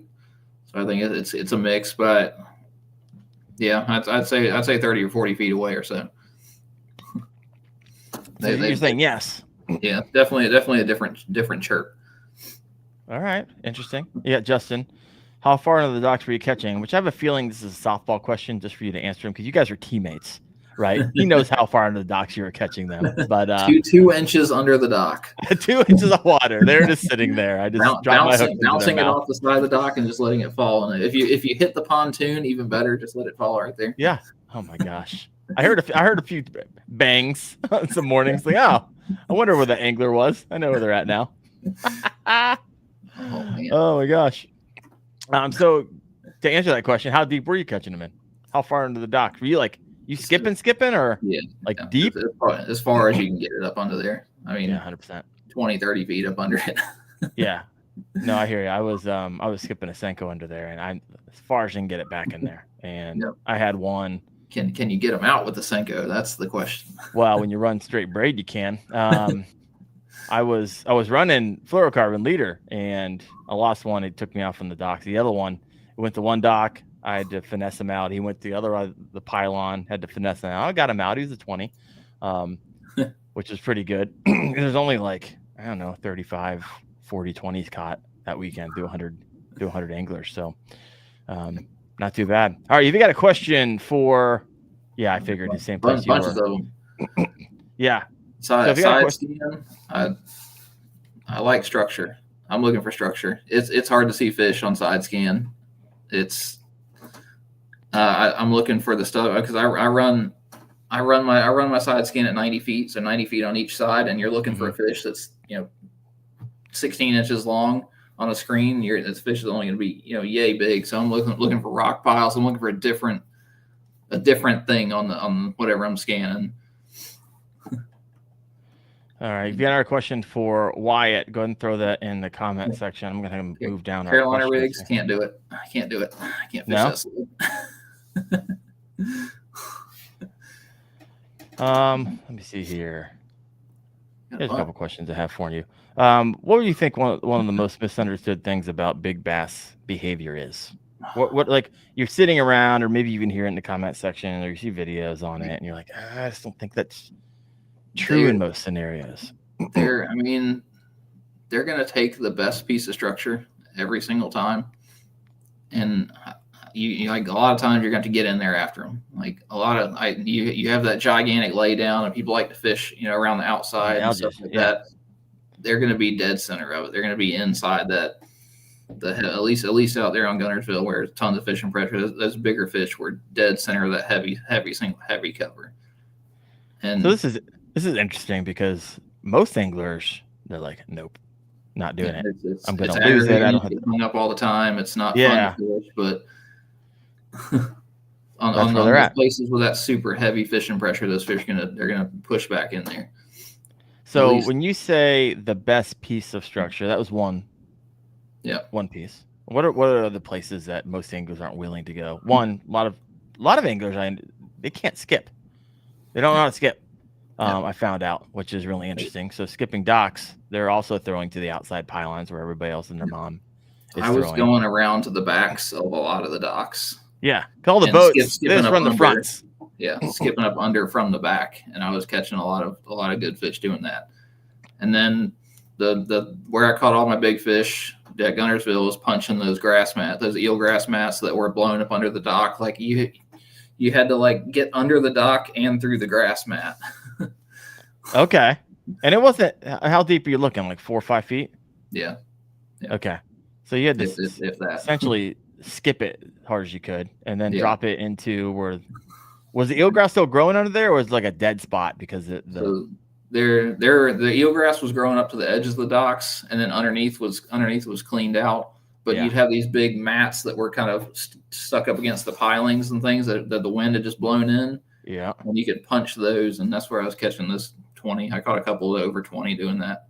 So I think it's a mix, but yeah, I'd say 30 or 40 feet away or so. You're saying yes. Yeah, definitely a different chirp. All right, interesting. Yeah, Justin, how far into the docks were you catching? Which I have a feeling this is a softball question just for you to answer him because you guys are teammates, right? He knows how far into the docks you were catching them. But 2 inches under the dock. 2 inches of water. They're just sitting there. I just bouncing it off the side of the dock and just letting it fall. And if you hit the pontoon, even better, just let it fall right there. Yeah. Oh my gosh. I heard a few bangs on some mornings. Like, oh, I wonder where the angler was. I know where they're at now. Oh my gosh. So to answer that question, how deep were you catching them in? How far into the dock? Were you skipping or deep? As far as you can get it up under there. I mean, 100%. 20, 30 feet up under it. Yeah. No, I hear you. I was skipping a Senko under there, and as far as I can get it back in there. And I had one. Can you get them out with the Senko? That's the question. Well, when you run straight braid, you can. I was running fluorocarbon leader, and I lost one. It took me off from the dock. The other one, it went to one dock. I had to finesse him out. He went to the other, the pylon, had to finesse him out. I got him out. He was a 20, which is pretty good. There's only 35, 40 20s caught that weekend through 100 anglers. So not too bad. All right, if you got a question for, I figured the same place you were. Bunches of them. Yeah. Side scan, I like structure. I'm looking for structure. It's hard to see fish on side scan. It's I'm looking for the stuff because I run my side scan at 90 feet, so 90 feet on each side, and you're looking for a fish that's 16 inches long on a screen. This fish is only going to be yay big. So I'm looking for rock piles. I'm looking for a different thing on whatever I'm scanning. All right. If you got another question for Wyatt, go ahead and throw that in the comment section. I'm going to move down. Carolina rigs, can't do it. I can't do it. I can't fish that slow. Let me see here. Here's a couple questions I have for you. What do you think one of the most misunderstood things about big bass behavior is? What like you're sitting around, or maybe you can hear it in the comment section, or you see videos on it, and you're like, I just don't think that's true in most scenarios. They're going to take the best piece of structure every single time, and you like a lot of times you're going to get in there after them. Like you have that gigantic lay down, and people like to fish, around the outside and stuff like that. They're going to be dead center of it. They're going to be inside that. At least out there on Gunnersville, where there's tons of fishing pressure, those bigger fish were dead center of that heavy cover. And so this is interesting, because most anglers, they're like, nope, not doing it. I'm going to lose it. I don't have to hung up all the time. It's not fun to fish, but on those places with that super heavy fishing pressure, those fish they're gonna push back in there. So when you say the best piece of structure, that was one. Yeah, one piece. What are the places that most anglers aren't willing to go? One, a lot of anglers, they can't skip. They don't know how to skip. I found out, which is really interesting. So skipping docks, they're also throwing to the outside pylons where everybody else and their mom is I was going around to the backs of a lot of the docks. Yeah, all the boats. They just run the fronts. Yeah, skipping up under from the back, and I was catching a lot of good fish doing that. And then the where I caught all my big fish at Gunnersville was punching those eelgrass mats that were blown up under the dock. Like you had to like get under the dock and through the grass mat. Okay, and it wasn't. How deep are you looking? Like 4 or 5 feet? Yeah. Okay, so you had to if that. essentially skip it as hard as you could, and then drop it into where. Was the eelgrass still growing under there, or was it like a dead spot because the eelgrass was growing up to the edges of the docks, and then underneath was cleaned out. But you'd have these big mats that were kind of stuck up against the pilings and things that the wind had just blown in. Yeah, and you could punch those, and that's where I was catching this 20. I caught a couple of over 20 doing that,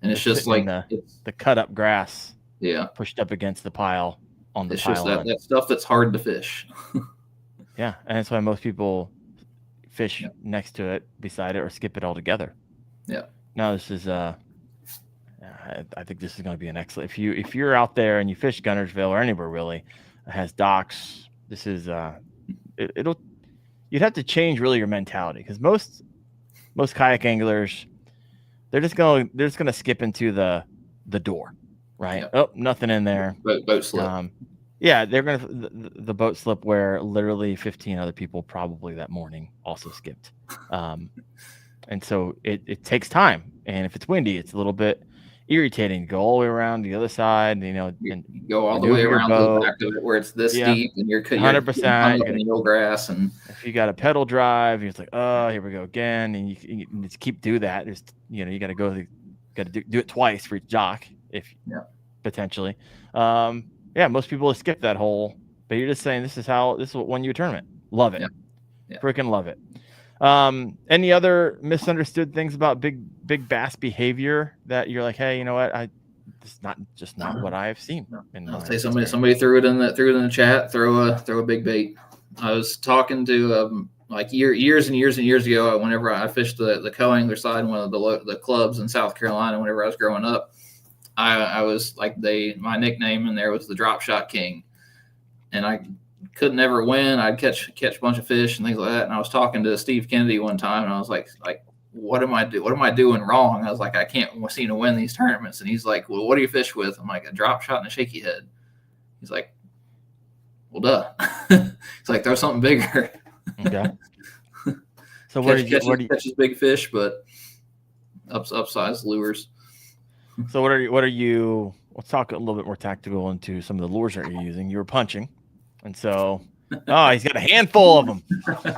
and it's just like the cut up grass. Yeah, pushed up against the pile on the it's pile. Just that stuff that's hard to fish. Yeah, and that's why most people fish next to it, beside it, or skip it altogether. Yeah. Now this is I think this is going to be an excellent. If you're out there and you fish Gunnersville or anywhere really that has docks, this is you'd have to change really your mentality, because most kayak anglers, they're just gonna skip into the door, right? Yep. Oh, nothing in there. Boat slip. Yeah, they're going to the boat slip where literally 15 other people probably that morning also skipped. And so it takes time. And if it's windy, it's a little bit irritating to go all the way around the other side, and go all the way around the back of it where it's this deep, and you're 100%. You're grass, and if you got a pedal drive, it's like, oh, here we go again, and you just keep do that. There's you got to do it twice for each dock potentially. Yeah, most people skip that hole, but you're just saying this is what won you a tournament. Love it. Yeah. Freaking love it. Any other misunderstood things about big bass behavior that you're like, hey, you know what? This is not what I have seen. I'll say somebody threw it in the chat. Throw a big bait. I was talking to like years and years and years ago, whenever I fished the co-angler side in one of the clubs in South Carolina, whenever I was growing up. I was like my nickname in there was the Drop Shot King, and I could never win. I'd catch a bunch of fish and things like that. And I was talking to Steve Kennedy one time, and I was like, what am I doing wrong? I was like, I can't seem to win these tournaments. And he's like, well, what do you fish with? I'm like, a drop shot and a shaky head. He's like, well, duh. He's like, throw something bigger. Okay. So catches big fish, but upsized lures. So what are you? Let's talk a little bit more tactical into some of the lures that you're using. You were punching, and so he's got a handful of them.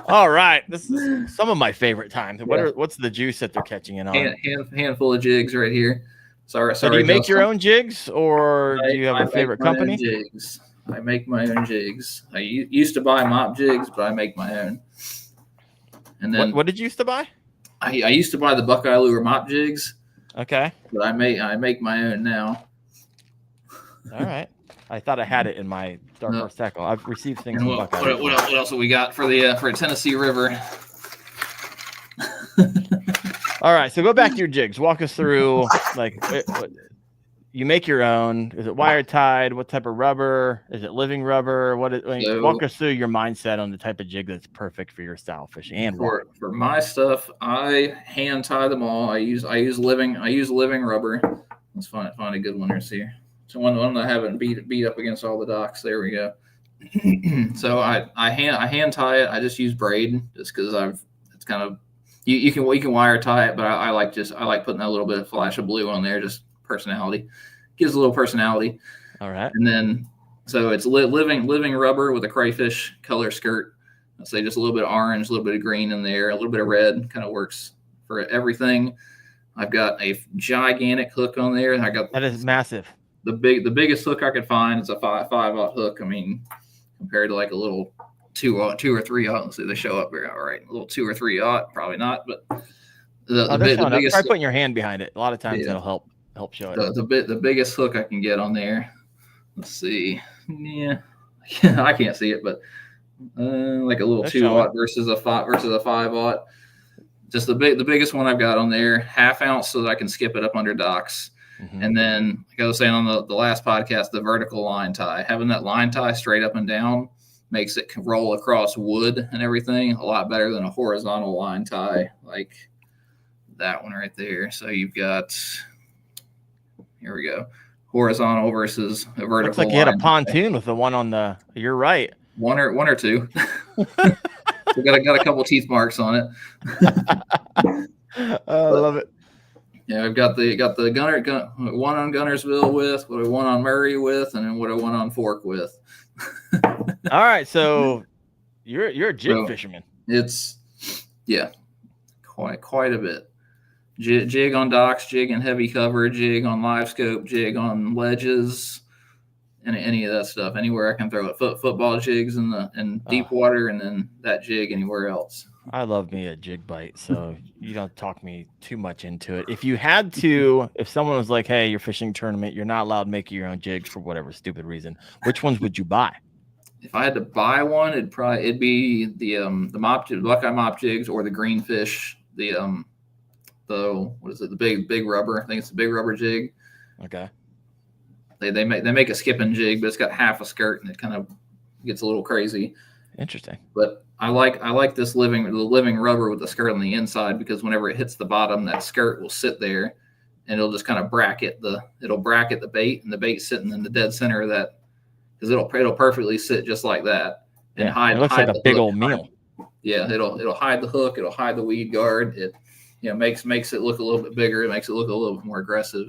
All right, this is some of my favorite times. What's the juice that they're catching in on? Handful of jigs right here. Sorry. So do you make your own jigs, or do you have a favorite company? Jigs. I make my own jigs. I used to buy mop jigs, but I make my own. And then what did you used to buy? I used to buy the Buckeye lure mop jigs. Okay. But I make my own now. All right. I thought I had it in my Dark Horse Tackle. I've received things And from Buckeye. what else have we got for the for Tennessee River? All right, so go back to your jigs. Walk us through, you make your own. Is it wire tied? What type of rubber? Is it living rubber? Walk us through your mindset on the type of jig that's perfect for your style of fishing. And for my stuff, I hand tie them all. I use living rubber. Let's find a good one here. So one that I haven't beat up against all the docks. There we go. So I hand tie it. I just use braid just because it's kind of you can wire tie it, but I like putting a little bit of flash of blue on there, just personality. Gives a little personality. All right. And then so it's living rubber with a crayfish color skirt. I'd say just a little bit of orange, a little bit of green in there, a little bit of red, kind of works for everything. I've got a gigantic hook on there. That is massive. The biggest hook I could find is a 5/5 hook. I mean, compared to like a little 2 or 3 let's see, they show up here. All right, a little 2 or 3 probably not, but the biggest. Try putting your hand behind it. A lot of times that'll help show it. The biggest hook I can get on there. Let's see. Yeah, I can't see it, but like a little 2 versus a 5 Just the biggest one I've got on there, 1/2 ounce, so that I can skip it up under docks. Mm-hmm. And then, like I was saying on the last podcast, the vertical line tie, having that line tie straight up and down makes it roll across wood and everything a lot better than a horizontal line tie like that one right there. So you've got, here we go, horizontal versus a vertical. Looks like you had a pontoon with the one on the. You're right. One or two. We got a couple teeth marks on it. I love it. Yeah, I've got the one on Gunnersville with, what I one on Murray with, and then what I one on Fork with. All right, so you're a jig fisherman. It's quite a bit. Jig on docks, jig in heavy cover, jig on live scope, jig on ledges, and any of that stuff. Anywhere I can throw it. Football jigs in deep water, and then that jig anywhere else. I love me a jig bite, so you don't talk me too much into it. If someone was like, hey, you're fishing tournament, you're not allowed to make your own jigs for whatever stupid reason, which ones would you buy? If I had to buy one, it'd be the Buckeye mop jigs or the greenfish, what is it, the big rubber. I think it's the big rubber jig. Okay. They make a skipping jig, but it's got half a skirt and it kind of gets a little crazy. Interesting. But I like this living rubber with the skirt on the inside, because whenever it hits the bottom, that skirt will sit there and it'll just kind of bracket the bait, and the bait sitting in the dead center of that, because it'll perfectly sit just like that and hide. It looks like a big old meal. Yeah, it'll hide the hook, it'll hide the weed guard. It makes it look a little bit bigger. It makes it look a little bit more aggressive.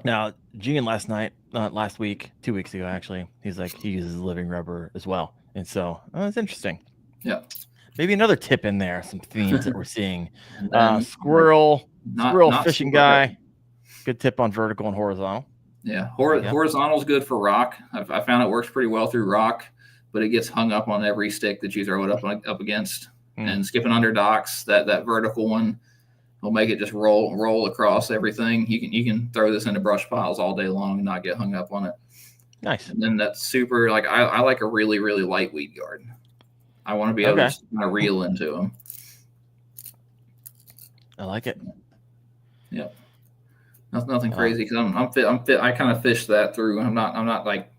Now, Gian last week, 2 weeks ago, actually, he's like, he uses living rubber as well. And so it's interesting. Yeah. Maybe another tip in there, some themes that we're seeing. Squirrel fishing guy. Good tip on vertical and horizontal. Yeah. Horizontal is good for rock. I found it works pretty well through rock, but it gets hung up on every stick that you throw it up against. And skipping under docks, that vertical one will make it just roll across everything. You can throw this into brush piles all day long and not get hung up on it. Nice. And then that's super. Like I like a really, really light weed guard. I want to be able to kind of reel into them. I like it. Yep. Nothing crazy, because I'm fit. I kind of fish that through. I'm not like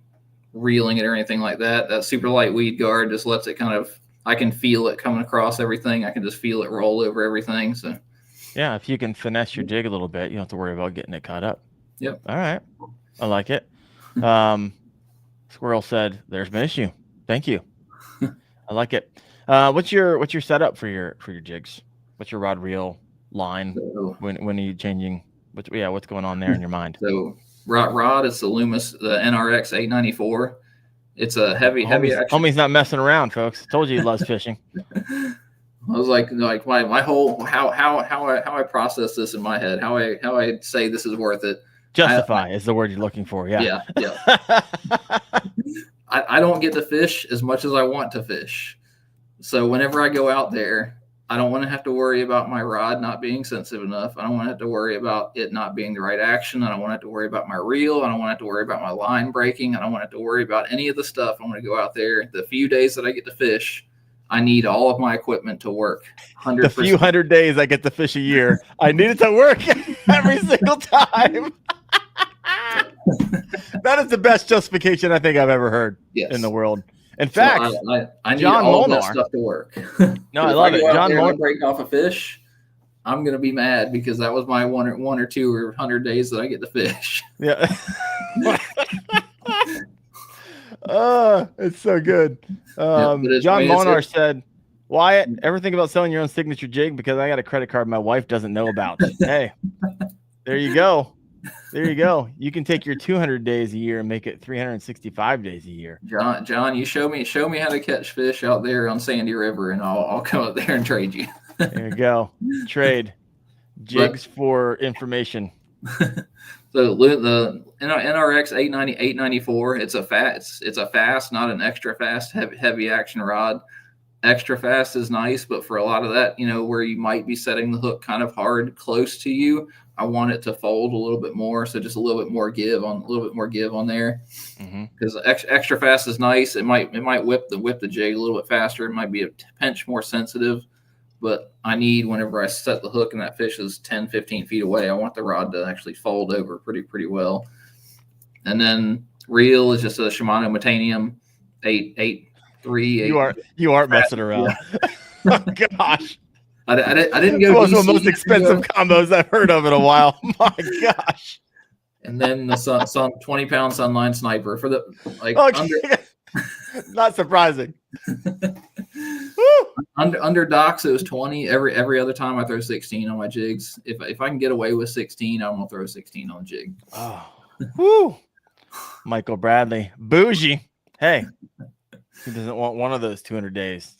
reeling it or anything like that. That super light weed guard just lets it kind of. I can feel it coming across everything. I can just feel it roll over everything. So. Yeah, if you can finesse your jig a little bit, you don't have to worry about getting it caught up. Yep. All right. I like it. Squirrel said, "There's been an issue." Thank you. I like it. What's your setup for your jigs? What's your rod reel line? So, when are you changing? What's going on there in your mind? So rod is the Loomis, the NRX 894. It's a heavy action. Homie's not messing around, folks. Told you he loves fishing. I was like my whole how I process this in my head, how I say this is worth it. Justify is the word you're looking for. Yeah. I don't get to fish as much as I want to fish. So whenever I go out there, I don't want to have to worry about my rod not being sensitive enough. I don't want to have to worry about it not being the right action. I don't want to have to worry about my reel. I don't want to have to worry about my line breaking. I don't want to have to worry about any of the stuff. I want to go out there. The few days that I get to fish, I need all of my equipment to work 100%. The few 100 days I get to fish a year, I need it to work every single time. That is the best justification I think I've ever heard in the world. In fact, I need John all Molnar, that stuff to work. No, I love it. John Molnar break off a fish. I'm gonna be mad because that was my one or two or 100 days that I get to fish. Yeah. It's so good. John Molnar said, Wyatt, ever think about selling your own signature jig? Because I got a credit card my wife doesn't know about. Hey, there you go. There you go. You can take your 200 days a year and make it 365 days a year. John, you show me how to catch fish out there on Sandy River, and I'll come up there and trade you. There you go. Trade jigs for information. So the NRX 894, it's a fast, not an extra fast, heavy action rod. Extra fast is nice, but for a lot of that, where you might be setting the hook kind of hard close to you, I want it to fold a little bit more, so just a little bit more give on there. Because extra fast is nice. It might whip the jig a little bit faster. It might be a pinch more sensitive, but I need, whenever I set the hook and that fish is 10, 15 feet away, I want the rod to actually fold over pretty well. And then reel is just a Shimano Metanium 8.3. You aren't messing around. Oh, gosh. I didn't go. Those are the most expensive combos I've heard of in a while. My gosh. And then the 20-pound Sunline Sniper for the not surprising. Under docks it was 20. Every other time I throw 16 on my jigs. If I can get away with 16, I'm gonna throw 16 on a jig. Oh, woo. Michael Bradley, bougie. Hey, he doesn't want one of those 200 days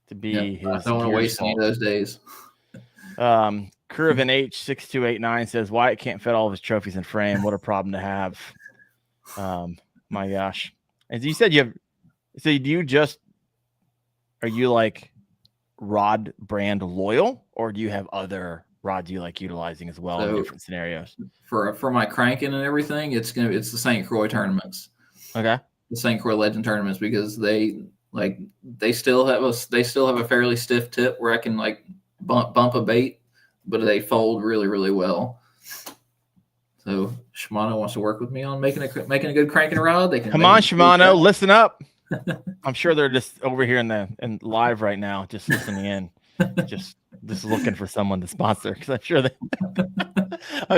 to be his. I don't want to waste any of those days. Curvin H6289 says Wyatt can't fit all of his trophies in frame. What a problem to have. My gosh. And you said are you like rod brand loyal, or do you have other rods you like utilizing as well in different scenarios? For my cranking and everything, it's the St. Croix tournaments. Okay. The St. Croix Legend tournaments, because they still have a fairly stiff tip where I can bump a bait, but they fold really, really well. So Shimano wants to work with me on making a good cranking rod. They can come on, Shimano, listen up. I'm sure they're just over here in live right now, just listening in, just looking for someone to sponsor, because I'm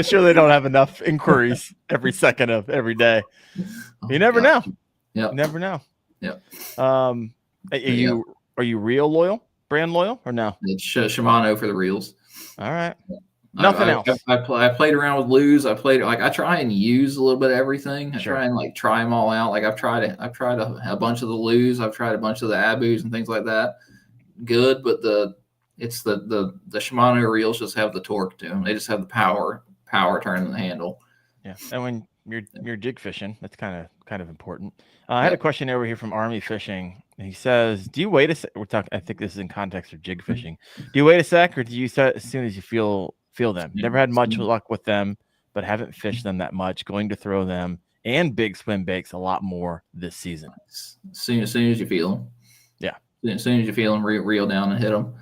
sure they don't have enough inquiries every second of every day. You never know. Yeah, never know. Yeah. Are you real loyal, brand loyal, or no? It's Shimano for the reels. All right. Nothing else. I played around with lures. I try and use a little bit of everything. I try and try them all out. I've tried a bunch of the lures. I've tried a bunch of the abus and things like that. Good, but the Shimano reels just have the torque to them. They just have the power turning the handle. Yeah, and when you're jig fishing, that's kind of important. I had a question over here from Army Fishing. He says, "Do you wait a sec?" We're talking. I think this is in context of jig fishing. Do you wait a sec, or do you set as soon as you feel them? Never had much luck with them, but haven't fished them that much. Going to throw them and big swim baits a lot more this season. As soon as you feel them. Yeah. As soon as you feel them, reel down and hit them.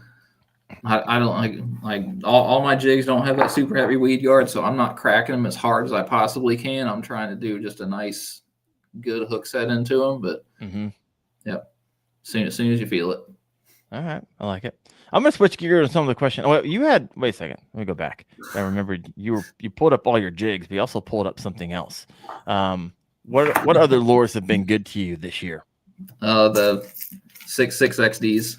I don't like all my jigs don't have that super heavy weed guard, so I'm not cracking them as hard as I possibly can. I'm trying to do just a nice, good hook set into them, but yep. As soon as you feel it. All right, I like it. I'm gonna switch gears on some of the questions. Oh, you had wait a second. Let me go back. I remembered you pulled up all your jigs, but you also pulled up something else. What other lures have been good to you this year? The 6XDs.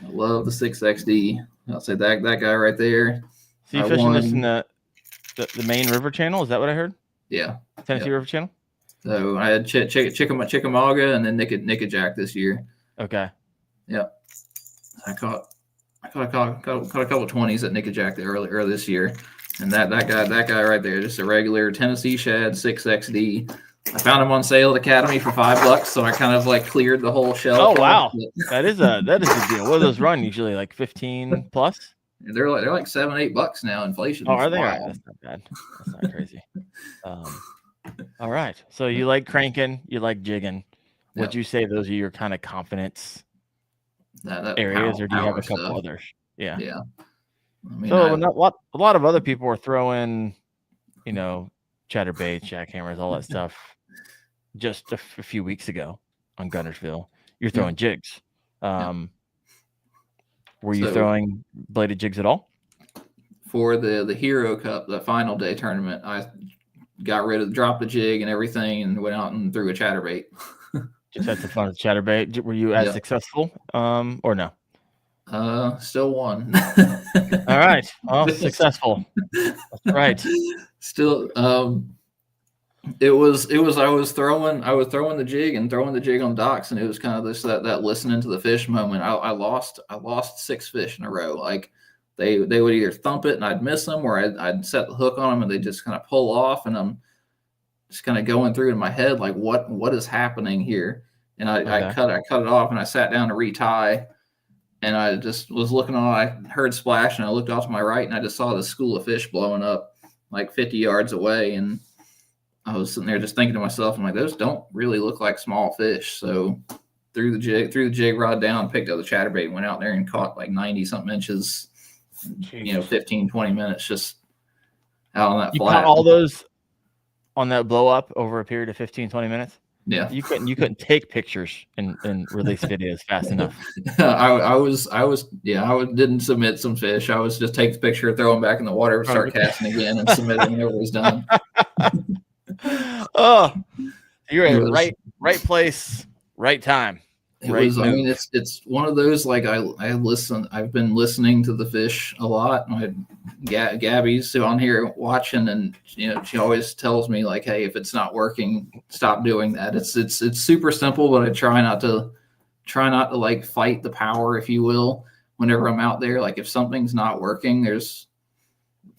I love the 6XD. I'll say that guy right there. So you fishing this in the main river channel? Is that what I heard? Yeah. Tennessee River channel? So I had Chickamauga and then Nickajack this year. Okay. Yep. I caught a couple of 20s at Nickajack earlier this year. And that guy right there, just a regular Tennessee shad 6XD. I found them on sale at Academy for $5, so I kind of like cleared the whole shelf. Oh wow, that is a deal. What do those run usually? Like 15 plus? They're like $7-8 now. Inflation. Oh, are they? All right, wild. that's not bad. That's not crazy. All right. So you like cranking, you like jigging. Would you say those are your kind of confidence that areas, or do you have a couple stuff. others? Yeah. Yeah. I mean, So a lot of other people are throwing, chatterbaits, jackhammers, all that stuff. Just a few weeks ago on Gunnersville, you're throwing jigs. Were you throwing bladed jigs at all? For the Hero Cup, the final day tournament, I dropped the jig and everything and went out and threw a chatterbait. Just had some fun with chatterbait. Were you as successful or no? Still won. All right. Well, successful. That's right. Still, it was I was throwing the jig and throwing the jig on docks, and it was kind of that listening to the fish moment. I lost 6 fish in a row. Like they would either thump it and I'd miss them, or I'd set the hook on them and they just kind of pull off, and I'm just kind of going through in my head like what is happening here. And I cut it off and I sat down to retie, and I just was looking on. I heard splash and I looked off to my right and I just saw this school of fish blowing up like 50 yards away, and I was sitting there just thinking to myself, I'm like, those don't really look like small fish. So threw the jig rod down, picked up the chatterbait, went out there and caught like 90 something inches, 15, 20 minutes just out on that flat. You caught all those on that blow up over a period of 15, 20 minutes? Yeah. You couldn't take pictures and release videos fast enough. I didn't submit some fish. I was just take the picture, throw them back in the water, start casting again, and submit it whenever it was done. Oh, you're in the right place, right time. I mean, it's one of those, like I've been listening to the fish a lot. Gabby's on here watching, and she always tells me like, hey, if it's not working, stop doing that. It's super simple, but I try not to like fight the power, if you will, whenever I'm out there. Like if something's not working, there's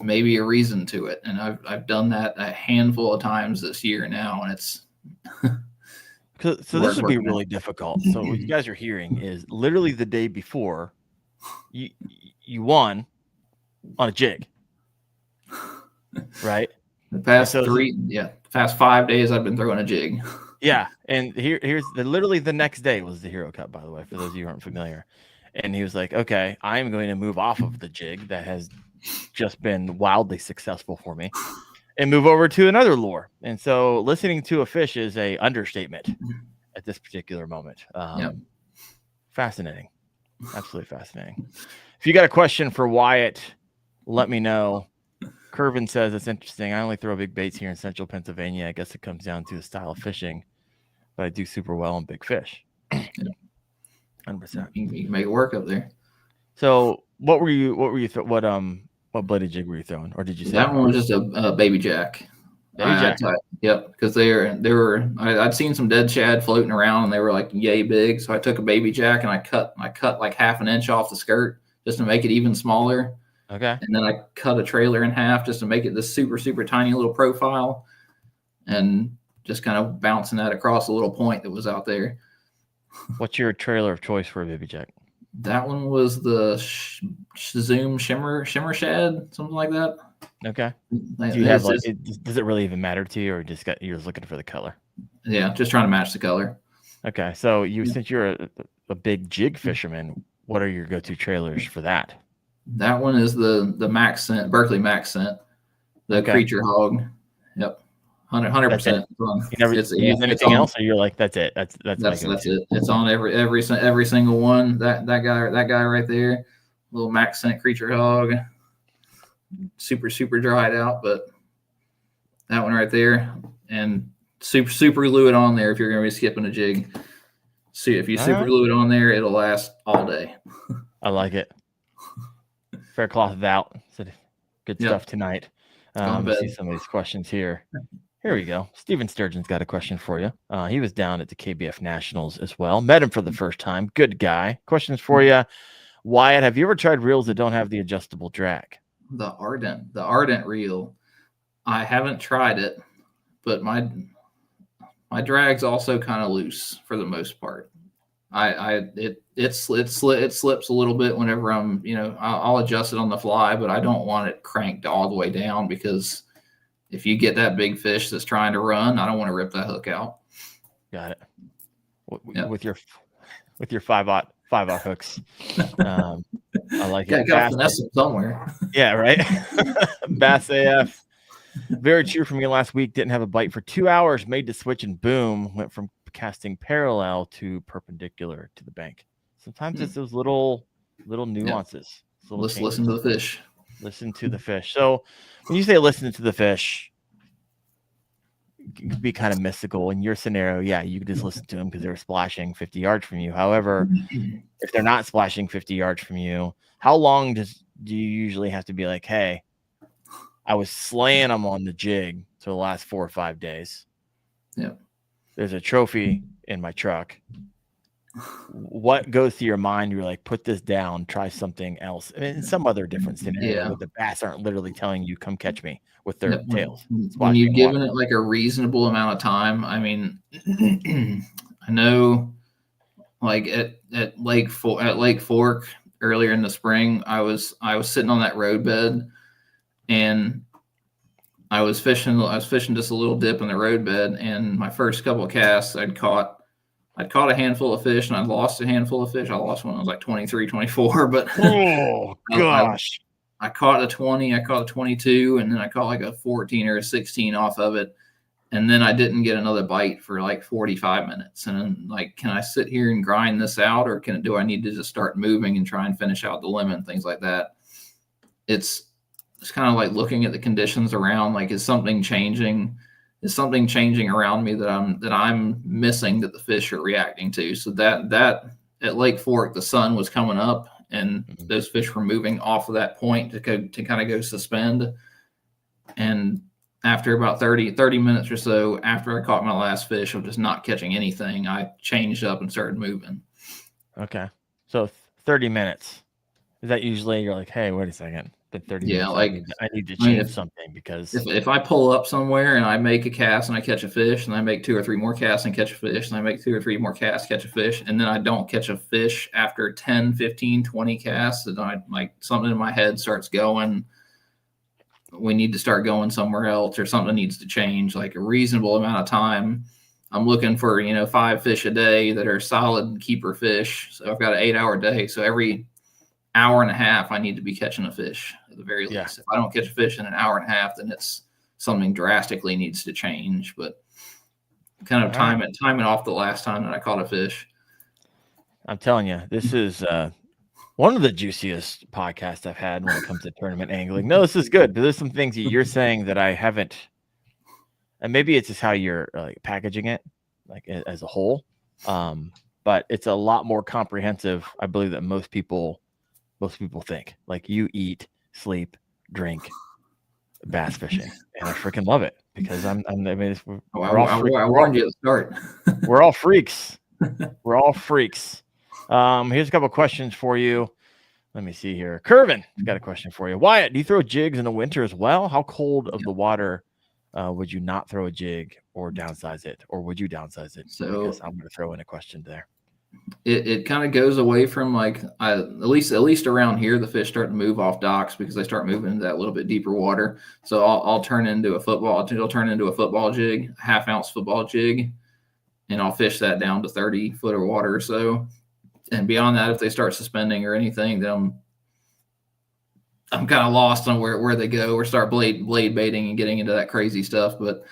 maybe a reason to it. And I've done that a handful of times this year now, and it's so this would be really difficult. So what you guys are hearing is literally the day before you won on a jig, right? The past 5 days I've been throwing a jig. Yeah, and here's literally the next day was the Hero Cup, by the way, for those of you who aren't familiar. And he was like, okay, I'm going to move off of the jig that has just been wildly successful for me and move over to another lure. And so listening to a fish is a understatement at this particular moment. Fascinating. Absolutely fascinating. If you got a question for Wyatt, let me know. Curvin says it's interesting. I only throw big baits here in central Pennsylvania. I guess it comes down to the style of fishing, but I do super well on big fish. 100%. You can make it work up there. So what what bladed jig were you throwing, or did you say that one was just a baby jack? Yep, because I'd seen some dead shad floating around and they were like yay big, so I took a baby jack and I cut like half an inch off the skirt just to make it even smaller. Okay. And then I cut a trailer in half just to make it this super super tiny little profile, and just kind of bouncing that across a little point that was out there. What's your trailer of choice for a baby jack? That one was the Zoom shimmer shad, something like that. Okay. Do you have does it really even matter to you, or you're just looking for the color? Yeah, just trying to match the color. Okay, so since you're a big jig fisherman, what are your go-to trailers for that? That one is the Max Scent, Berkeley Max Scent, the Creature Hog. Yep. 100%. You never use anything else, or you're like, that's it. That's it. It's on every single one. That guy right there, little Max Scent Creature Hog, super super dried out, but that one right there, and super glue it on there if you're gonna be skipping a jig. See, if you glue it on there, it'll last all day. I like it. Fair cloth is out. So good stuff tonight. Let's see some of these questions here. Here we go. Steven Sturgeon's got a question for you. He was down at the KBF Nationals as well. Met him for the first time. Good guy. Questions for you. Wyatt, have you ever tried reels that don't have the adjustable drag? The Ardent reel. I haven't tried it, but my drag's also kind of loose for the most part. It slips a little bit whenever I'm, I'll adjust it on the fly, but I don't want it cranked all the way down, because if you get that big fish that's trying to run, I don't want to rip that hook out. Got it. With your 5/0 hooks. I like it. Got to finesse it somewhere. Yeah, right. Bass AF. Very true for me last week. Didn't have a bite for 2 hours, made the switch, and boom, went from casting parallel to perpendicular to the bank. Sometimes it's those little nuances. Yep. Listen to the fish. Listen to the fish. So when you say listen to the fish, it can be kind of mystical. In your scenario, yeah, you could just listen to them because they're splashing 50 yards from you. However, if they're not splashing 50 yards from you, how long do you usually have to be like, hey, I was slaying them on the jig for the last 4 or 5 days. Yeah. There's a trophy in my truck. What goes through your mind? You're like, put this down, try something else. I mean, some other different scenario where the bass aren't literally telling you, come catch me with their tails. When you've given it like a reasonable amount of time, I mean, I know like at Lake Fork earlier in the spring, I was sitting on that roadbed, and I was fishing just a little dip in the roadbed, and my first couple of casts I'd caught a handful of fish, and I'd lost a handful of fish. I lost one. I was like 23, 24, but oh gosh. I caught a 20, I caught a 22, and then I caught like a 14 or a 16 off of it. And then I didn't get another bite for like 45 minutes. And I'm like, can I sit here and grind this out, or do I need to just start moving and try and finish out the limit and things like that? It's kind of like looking at the conditions around, like, is something changing? Is something changing around me that I'm missing that the fish are reacting to? So that at Lake Fork, the sun was coming up, and those fish were moving off of that point to kind of go suspend. And after about 30 minutes or so, after I caught my last fish of just not catching anything, I changed up and started moving. Okay. So 30 minutes. Is that usually you're like, hey, wait a second. Been 30 minutes. Like I need to change something, because if I pull up somewhere and I make a cast and I catch a fish, and I make 2 or 3 more casts and catch a fish, and I make 2 or 3 more casts, catch a fish, and then I don't catch a fish after 10, 15, 20 casts, and I like something in my head starts going, we need to start going somewhere else, or something needs to change, like a reasonable amount of time. I'm looking for, 5 fish a day that are solid keeper fish. So I've got an 8-hour day. So every hour and a half, I need to be catching a fish at the very least. If I don't catch a fish in an hour and a half, then it's something drastically needs to change. But kind of time it off the last time that I caught a fish. I'm telling you, this is one of the juiciest podcasts I've had when it comes to tournament angling. No, this is good. There's some things that you're saying that I haven't, and maybe it's just how you're packaging it, like as a whole. But it's a lot more comprehensive, I believe, that most people think. Like, you eat, sleep, drink bass fishing, and I freaking love it, because I warned you at the start. We're all freaks. We're all freaks. Here's a couple of questions for you. Let me see here. Curvin, got a question for you. Wyatt, do you throw jigs in the winter as well? How cold of the water would you not throw a jig, or downsize it, or would you downsize it? So because I'm going to throw in a question there. It kind of goes away from at least around here, the fish start to move off docks because they start moving into that little bit deeper water. So I'll turn into a football. It'll turn into a football jig, a 1/2 ounce football jig, and I'll fish that down to 30 foot of water or so. And beyond that, if they start suspending or anything, then I'm kind of lost on where they go, or start blade baiting and getting into that crazy stuff. But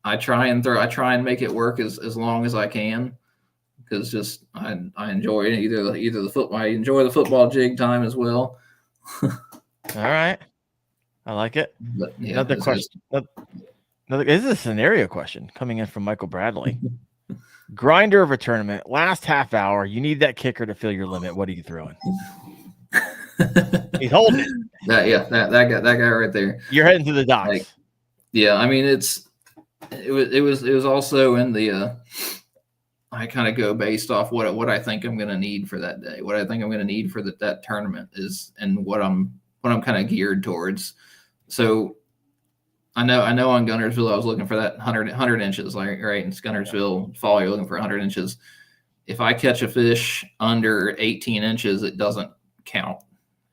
I try and make it work as long as I can. Because just I enjoy it. Either the football. I enjoy the football jig time as well. All right, I like it. But, yeah, another question. This is a scenario question coming in from Michael Bradley. Grinder of a tournament, last half hour. You need that kicker to fill your limit. What are you throwing? He's holding it. That guy right there. You're heading to the docks. I mean, it was also in the. I kind of go based off what I think I'm going to need for that day, what I think I'm going to need for that tournament is, and what I'm kind of geared towards. So I know on Gunnersville, I was looking for that 100 inches, like right in Gunnersville fall, you're looking for 100 inches. If I catch a fish under 18 inches, it doesn't count.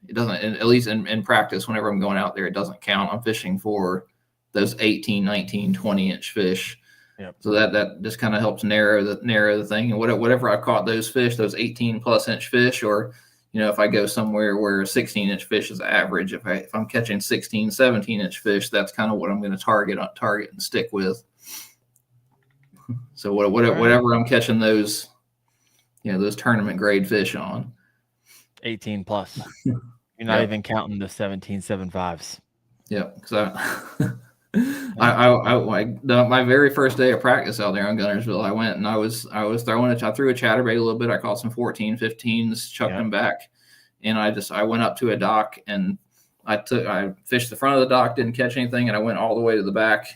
It doesn't, at least in practice, whenever I'm going out there, it doesn't count. I'm fishing for those 18, 19, 20-inch fish. Yep. So that just kind of helps narrow the thing. And whatever I caught those fish, those 18+ inch fish, or if I go somewhere where a 16-inch fish is average, if I'm catching 16, 17-inch fish, that's kind of what I'm going to target and stick with. So whatever I'm catching those, those tournament grade fish on. 18 plus. You're not even counting the 17.75s. Yeah, because my very first day of practice out there on Gunnersville, I went and I threw a chatterbait a little bit. I caught some 14, 15s, chucked them back, and I went up to a dock and I fished the front of the dock, didn't catch anything, and I went all the way to the back,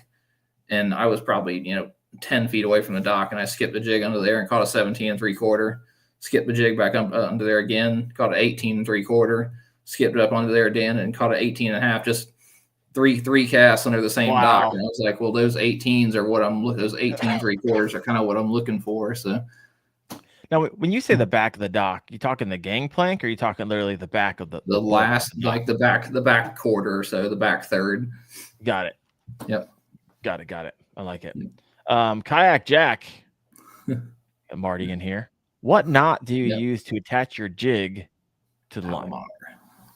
and I was probably 10 feet away from the dock, and I skipped the jig under there and caught a 17 3/4. Skipped the jig back up under there again, caught an 18 3/4. Skipped it up under there again and caught an 18.5. Just three casts under the same dock. And I was like, well, those 18s are what I'm looking. Those 18 3/4 are kind of what I'm looking for. So now, when you say the back of the dock, you talking the gangplank, or are you talking literally the back of the last, like the back quarter or so, the back third? Got it. Yep. Got it. I like it. Kayak Jack, Marty in here. What knot do you use to attach your jig to the line?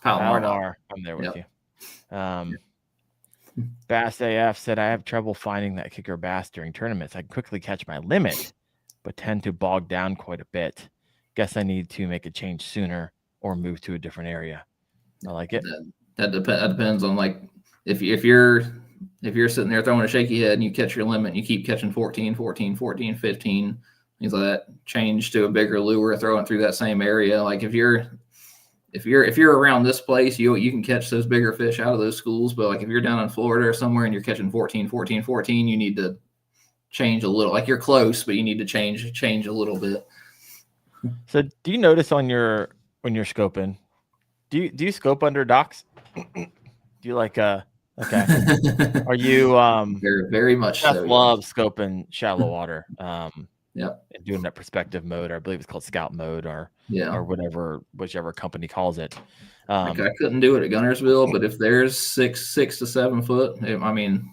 Palomar. I'm there with you. Bass AF said, I have trouble finding that kicker bass during tournaments. I can quickly catch my limit, but tend to bog down quite a bit. Guess I need to make a change sooner or move to a different area. I like it. That depends on, like, if you're sitting there throwing a shaky head and you catch your limit and you keep catching 14, 15, things like that, change to a bigger lure, throw it through that same area. Like if you're around this place, you can catch those bigger fish out of those schools. But like if you're down in Florida or somewhere and you're catching 14, you need to change a little. Like you're close, but you need to change a little bit. So do you notice when you're scoping, do you scope under docks? Do you like okay. Are you very, very much so? Love scoping shallow water. Yep. And doing that perspective mode, or I believe it's called scout mode, or whichever company calls it. Like I couldn't do it at Gunnersville, but if there's 6 to 7 foot,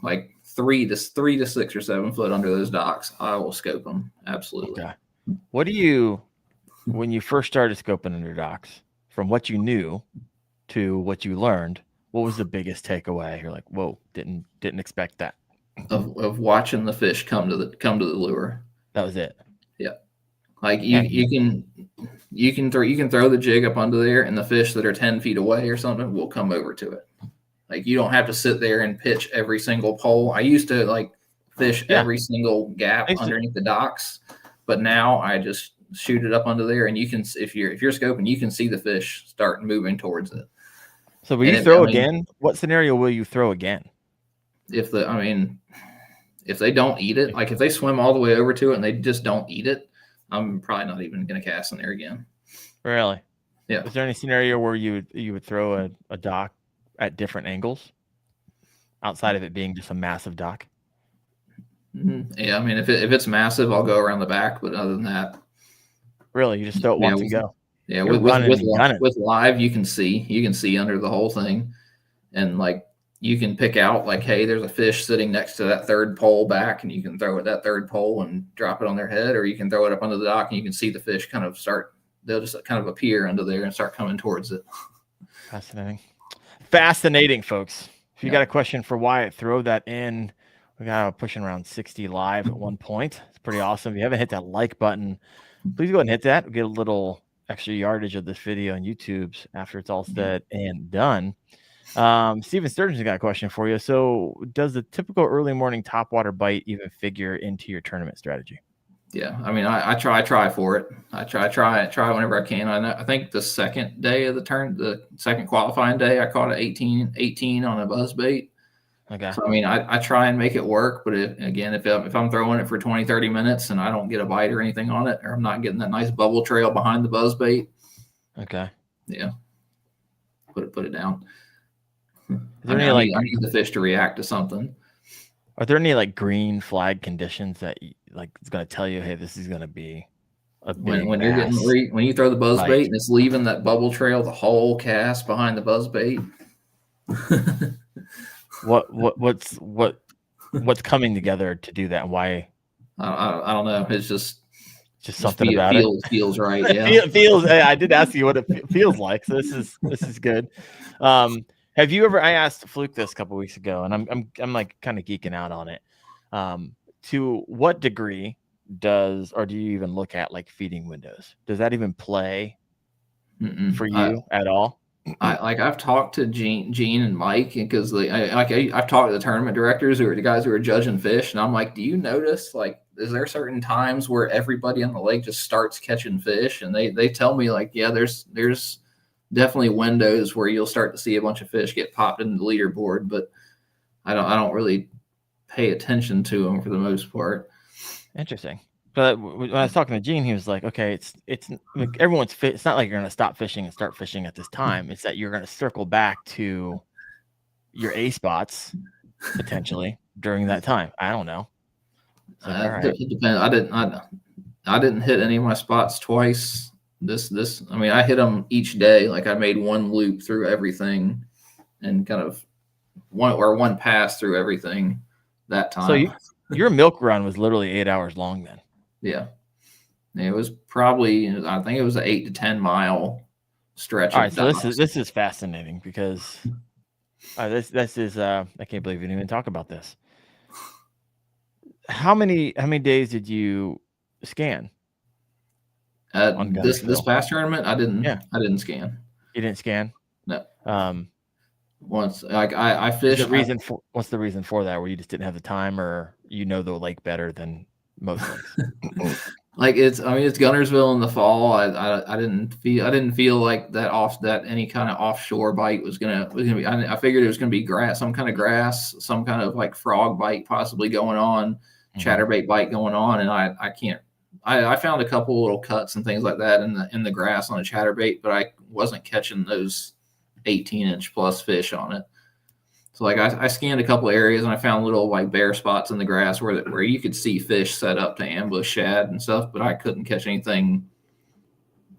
like 3 to 6 or 7 foot under those docks, I will scope them. Absolutely. Okay. What do you, when you first started scoping under docks, from what you knew to what you learned, what was the biggest takeaway? You're like, whoa, didn't expect that. Of watching the fish come to the lure. That was it. Yeah. Like you can throw the jig up under there, and the fish that are 10 feet away or something will come over to it. Like you don't have to sit there and pitch every single pole. I used to like fish every single gap underneath the docks, but now I just shoot it up under there, and you can, if you're scoping, you can see the fish start moving towards it. So will you throw again? What scenario will you throw again? If they don't eat it, like if they swim all the way over to it and they just don't eat it, I'm probably not even going to cast in there again. Really? Yeah. Is there any scenario where you would throw a dock at different angles outside of it being just a massive dock? Yeah, if it's massive, I'll go around the back, but other than that, really, you just throw it once and go. Yeah, with live, you can see under the whole thing, and like you can pick out like, hey, there's a fish sitting next to that third pole back, and you can throw it that third pole and drop it on their head, or you can throw it up under the dock and you can see the fish kind of they'll just kind of appear under there and start coming towards it. Fascinating, folks. If you got a question for Wyatt, throw that in. We got pushing around 60 live at one point. It's pretty awesome. If you haven't hit that like button, please go ahead and hit that. We'll get a little extra yardage of this video on YouTube's after it's all said and done. Steven Sturgeon's got a question for you. So does the typical early morning topwater bite even figure into your tournament strategy? Yeah. I try for it. I try whenever I can. I think the second day of the second qualifying day, I caught an 18 on a buzzbait. Okay. So, I try and make it work, but if I'm throwing it for 20, 30 minutes and I don't get a bite or anything on it, or I'm not getting that nice bubble trail behind the buzzbait. Okay. Yeah. Put it down. I need the fish to react to something. Are there any like green flag conditions that like it's going to tell you, hey, this is going to be a big When you're getting bass? when you throw the buzz Like bait and it's leaving that bubble trail the whole cast behind the buzz bait. what's coming together to do that, and why? I don't know. It's just Something about it. Feels right. Yeah. feels. I did ask you what it feels like, so this is good. Have you ever? I asked Fluke this a couple weeks ago, and I'm like kind of geeking out on it. To what degree do you even look at like feeding windows? Does that even play for you at all? I've talked to Gene and Mike because I've talked to the tournament directors who are the guys who are judging fish, and I'm like, do you notice like is there certain times where everybody on the lake just starts catching fish? And they tell me like, yeah, there's definitely windows where you'll start to see a bunch of fish get popped into the leaderboard, but I don't really pay attention to them for the most part. Interesting. But when I was talking to Gene, he was like, okay, it's like everyone's fit. It's not like you're going to stop fishing and start fishing at this time. It's that you're going to circle back to your A spots potentially during that time. I don't know. So, all right. It depends. I didn't hit any of my spots twice. I mean, I hit them each day. Like I made one loop through everything and kind of one pass through everything that time. So your milk run was literally 8 hours long then. Yeah. It was probably, I think it was an 8 to 10 mile stretch. All right. So this is fascinating because this is, I can't believe we didn't even talk about this. How many days did you scan? This past tournament, I didn't scan. You didn't scan? No. Once like I fished. What's the reason for that? Where you just didn't have the time, or the lake better than most lakes? Like it's Gunnersville in the fall. I didn't feel like that any kind of offshore bite was gonna be. I figured it was gonna be some kind of like frog bite possibly going on, chatterbait bite going on, and I can't. I found a couple little cuts and things like that in the grass on a chatterbait, but I wasn't catching those 18-inch plus fish on it. So like I scanned a couple areas and I found little like bare spots in the grass where you could see fish set up to ambush shad and stuff, but I couldn't catch anything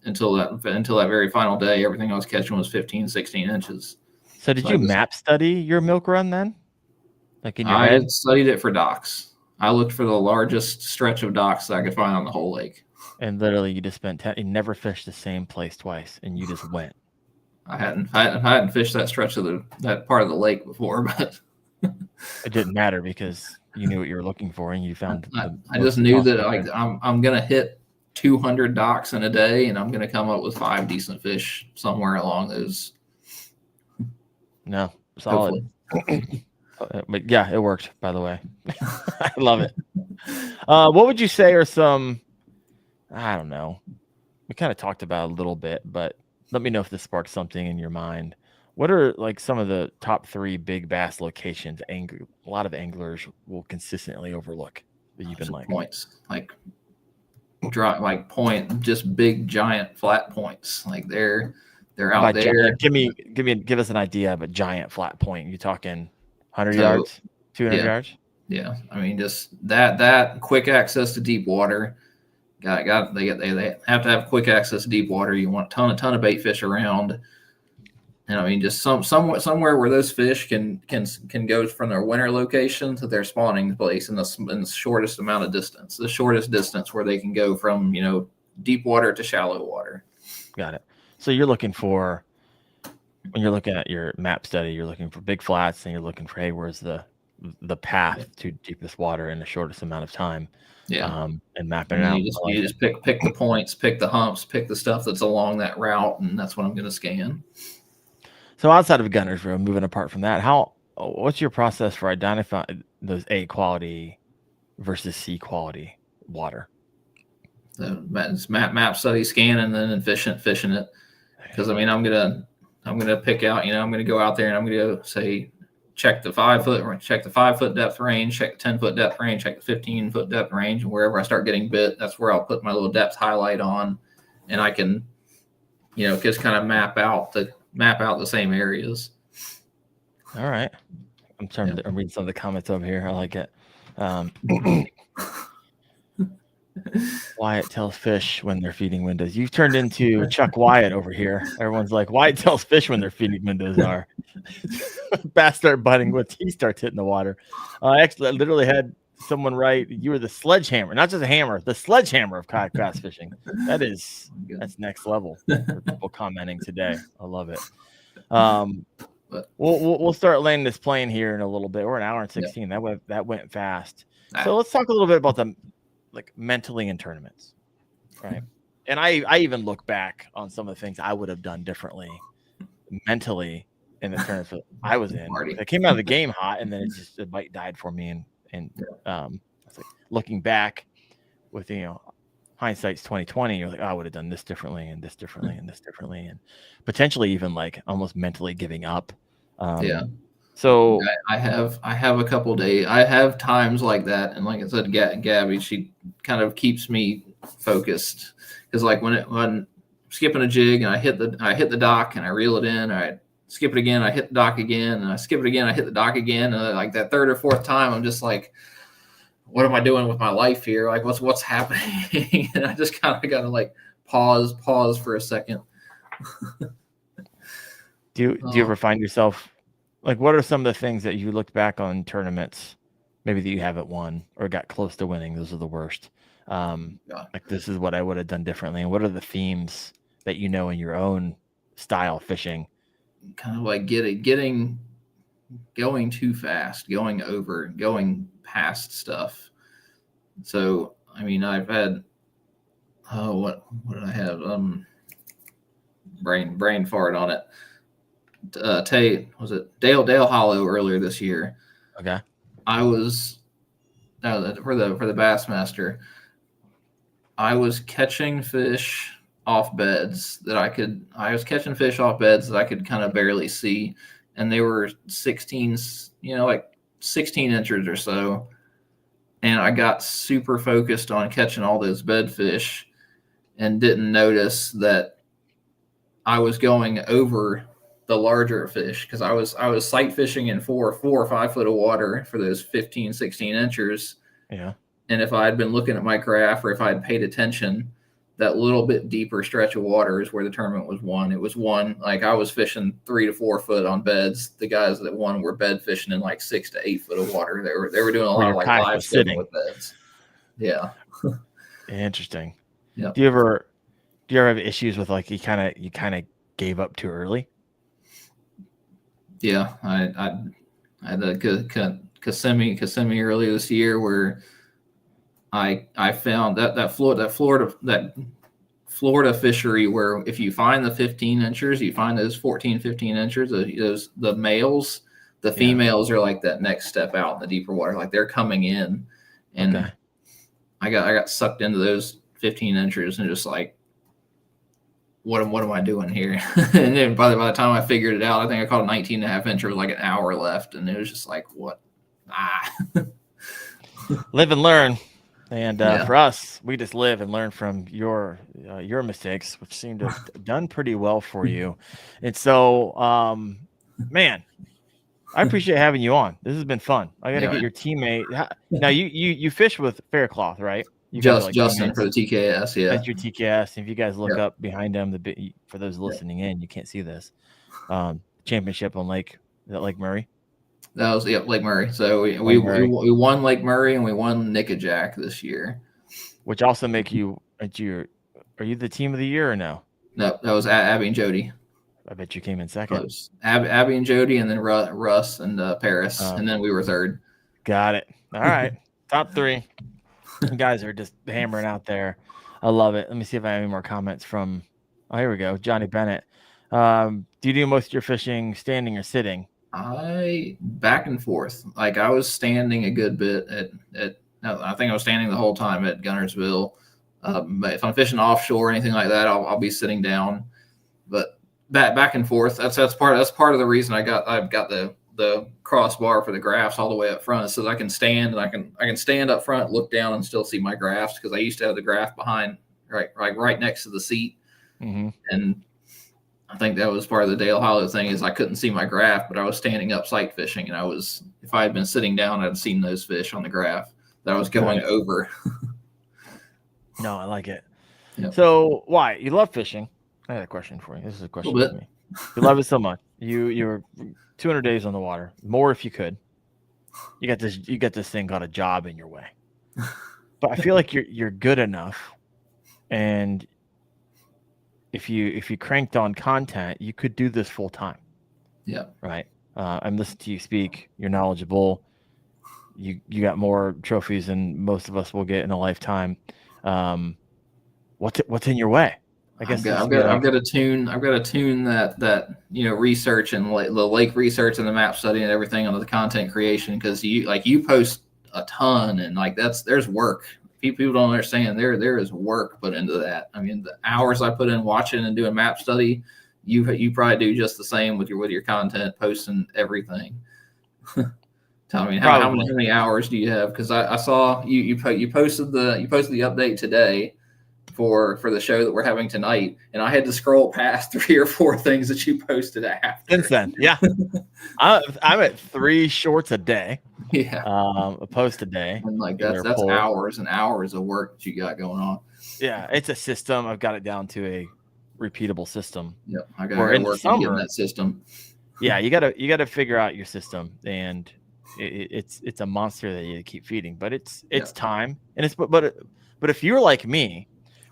until that very final day. Everything I was catching was 15, 16 inches. So did you map study your milk run then? Like in your head? I studied it for docks. I looked for the largest stretch of docks that I could find on the whole lake. And literally you just spent you never fished the same place twice and you just went. I hadn't fished that stretch of that part of the lake before, but it didn't matter because you knew what you were looking for and you found. I just knew that like I'm gonna hit 200 docks in a day and I'm gonna come up with 5 decent fish somewhere along those. No, solid. But yeah, it worked. By the way, I love it. What would you say are some? I don't know. We kind of talked about it a little bit, but let me know if this sparks something in your mind. What are like some of the top 3 big bass locations a lot of anglers will consistently overlook that you've been like points, like point, just big giant flat points. Like they're out there. Give us an idea of a giant flat point. You talking 100 yards, 200 yards? Yeah, I mean just that quick access to deep water. They have to have quick access to deep water. You want a ton of bait fish around, and I mean just somewhere where those fish can go from their winter location to their spawning place in the shortest amount of distance, the shortest distance where they can go from deep water to shallow water. Got it. So you're looking for, when you're looking at your map study, you're looking for big flats, and you're looking for, hey, where's the path to deepest water in the shortest amount of time. Yeah. And mapping it out. You just pick the points, pick the humps, pick the stuff that's along that route, and that's what I'm going to scan. So outside of Gunnersville, moving apart from that, what's your process for identifying those A quality versus C quality water? So it's map study, scanning, and then fishing it. Because I mean, I'm gonna pick out. I'm gonna go out there and I'm gonna go say, check the 5 foot depth range, check the 10 foot depth range, check the 15 foot depth range, and wherever I start getting bit, that's where I'll put my little depth highlight on, and I can, just kind of map out the same areas. All right. I'm reading some of the comments over here. I like it. Wyatt tells fish when they're feeding windows. You've turned into Chuck Wyatt over here. Everyone's like, Wyatt tells fish when their feeding windows are. Bass start biting when he starts hitting the water. Actually, I literally had someone write, you were the sledgehammer, not just a hammer, the sledgehammer of kayak bass fishing. That's next level for people commenting today. I love it. We'll start laying this plane here in a little bit. We're an hour and 16. That went fast. So let's talk a little bit about the mentally in tournaments, right? And I even look back on some of the things I would have done differently mentally in the tournament that I was in. I came out of the game hot, and then the bite died for me. And looking back with hindsight's 2020, you're like, oh, I would have done this differently and this differently and this differently, and potentially even almost mentally giving up. So I have a couple days. I have times like that, and like I said, Gabby, she kind of keeps me focused, because when skipping a jig and I hit the dock and I reel it in, I skip it again, I hit the dock again, and I skip it again, I hit the dock again, and like that third or fourth time, I'm just like, what am I doing with my life here? Like, what's happening? And I just kind of got to pause for a second. Do you ever find yourself, what are some of the things that you looked back on tournaments, maybe that you haven't won or got close to winning? Those are the worst. This is what I would have done differently. And what are the themes that in your own style fishing? Kind of like going too fast, going past stuff. So, I mean, I've had, what did I have? Brain fart on it. Was it Dale Hollow earlier this year? Okay. I was for the Bassmaster. I was catching fish off beds that I could kind of barely see, and they were 16, 16 inches or so. And I got super focused on catching all those bed fish and didn't notice that I was going over the larger fish, because I was sight fishing in 4 or 5 foot of water for those 15, 16 inches. Yeah. And if I had been looking at my graph, or if I had paid attention, that little bit deeper stretch of water is where the tournament was won. It was won, I was fishing 3 to 4 foot on beds. The guys that won were bed fishing in 6 to 8 foot of water. They were doing a lot of live sitting with beds. Yeah. Interesting. Yeah. Do you ever have issues with you kind of gave up too early? Yeah, I had a Kissimmee earlier this year where I found that Florida fishery, where if you find the 15 inchers, you find those 14, 15 inchers, the males, the females are like that next step out in the deeper water, they're coming in, and I got sucked into those 15 inchers and just what am I doing here? And then by the time I figured it out, I think I caught a 19 and a half incher with an hour left. And it was just what? Live and learn. And for us, we just live and learn from your mistakes, which seem to have done pretty well for you. And so, man, I appreciate having you on. This has been fun. I got to get your teammate. Now, you fish with Faircloth, right? Justin for the TKS, yeah. That's your TKS. If you guys look up behind him, for those listening in, you can't see this. Championship on Lake Murray? That was Lake Murray. So we won Lake Murray, and we won Nickajack this year. Which also make you are you the team of the year or no? No, that was Abby and Jody. I bet you came in second. Close. Abby and Jody, and then Russ and Paris, and then we were third. Got it. All right. Top 3. You guys are just hammering out there. I love it. Let me see if I have any more comments from. Oh, here we go. Johnny Bennett. Do you do most of your fishing standing or sitting? Back and forth. I was standing a good bit I think I was standing the whole time at Gunnersville. But if I'm fishing offshore or anything like that, I'll be sitting down. But back and forth. That's part of the reason I've got the crossbar for the graphs all the way up front, so that I can stand, and I can stand up front, look down, and still see my graphs, because I used to have the graph behind right next to the seat. Mm-hmm. And I think that was part of the Dale Hollow thing, is I couldn't see my graph, but I was standing up sight fishing, and I was if I had been sitting down, I'd seen those fish on the graph that I was going over. No, I like it. Yep. So, Wyatt, you love fishing. I had a question for you. This is a question for me. You love it so much. You're 200 days on the water, more if you could. You got this thing called a job in your way. But I feel like you're good enough, and if you cranked on content, you could do this full time. Yeah. Right. I'm listening to you speak. You're knowledgeable. You got more trophies than most of us will get in a lifetime. What's in your way? I guess I've got a tune that research and the lake research and the map study and everything on the content creation, because you post a ton, and there's work. People don't understand there is work put into that. I mean, the hours I put in watching and doing map study, you probably do just the same with your content, posting everything. Tell me how many hours do you have? Because I saw you posted the update today for the show that we're having tonight, and I had to scroll past 3 or 4 things that you posted after. Since then, yeah, I'm at 3 shorts a day. Yeah, a post a day, and that's hours and hours of work that you got going on. Yeah, it's a system. I've got it down to a repeatable system. Yep, I got to work on getting that system. Yeah, you gotta figure out your system, and it's a monster that you keep feeding, but it's time, and but if you're like me,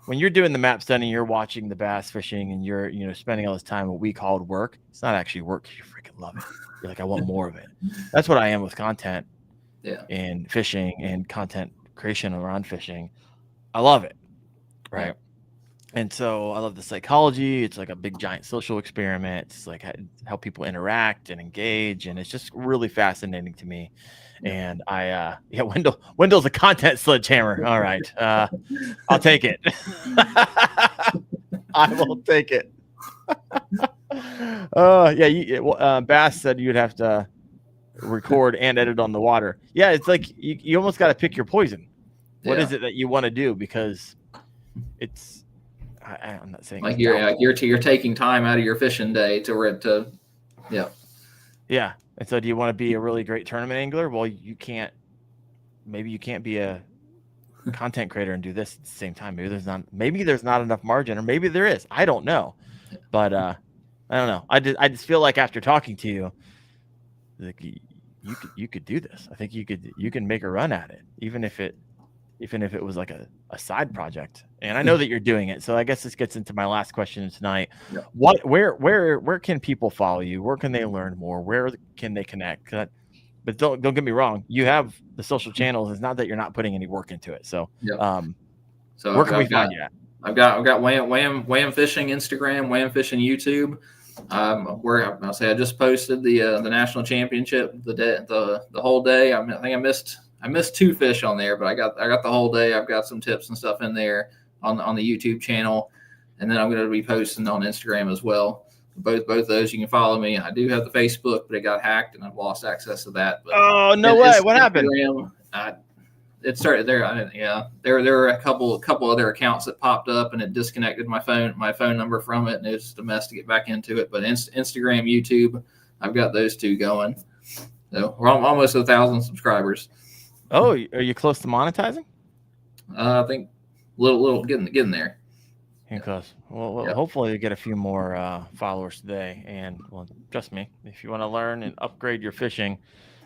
when you're doing the map study, you're watching the bass fishing, and you're spending all this time what we called work. It's not actually work. You freaking love it. You're like, I want more of it. That's what I am with content, and fishing and content creation around fishing. I love it, right? Yeah. And so I love the psychology. It's like a big giant social experiment. It's like how people interact and engage, and it's just really fascinating to me. And Wendell's a content sledgehammer. All right, I'll take it. I will take it. Bass said you'd have to record and edit on the water. Yeah, it's like you almost got to pick your poison. What is it that you want to do? Because it's I'm not saying you're taking time out of your fishing day yeah. And so do you want to be a really great tournament angler? Well, maybe you can't be a content creator and do this at the same time. Maybe there's not enough margin, or maybe there is. I don't know. But I don't know. I just feel like after talking to you, like you could do this. I think you can make a run at it, even if it was like a side project. And I know that you're doing it. So I guess this gets into my last question tonight. Yeah. Where can people follow you? Where can they learn more? Where can they connect? But don't get me wrong. You have the social channels. It's not that you're not putting any work into it. So, so where can we find you at? I've got Wham Fishing Instagram, Wham Fishing YouTube. Where I'll say I just posted the national championship the whole day. I think I missed 2 fish on there, but I got the whole day. I've got some tips and stuff in there on the YouTube channel, and then I'm going to be posting on Instagram as well. Both those you can follow me. I do have the Facebook, but it got hacked and I've lost access to that. But oh no way! What happened? It started there. There were a couple other accounts that popped up, and it disconnected my phone number from it, and it was just a mess to get back into it. But Instagram, YouTube, I've got those 2 going. So we're almost 1,000 subscribers. Oh, are you close to monetizing? I think little getting there. Getting close. Well, hopefully you get a few more followers today. And trust me, if you want to learn and upgrade your fishing,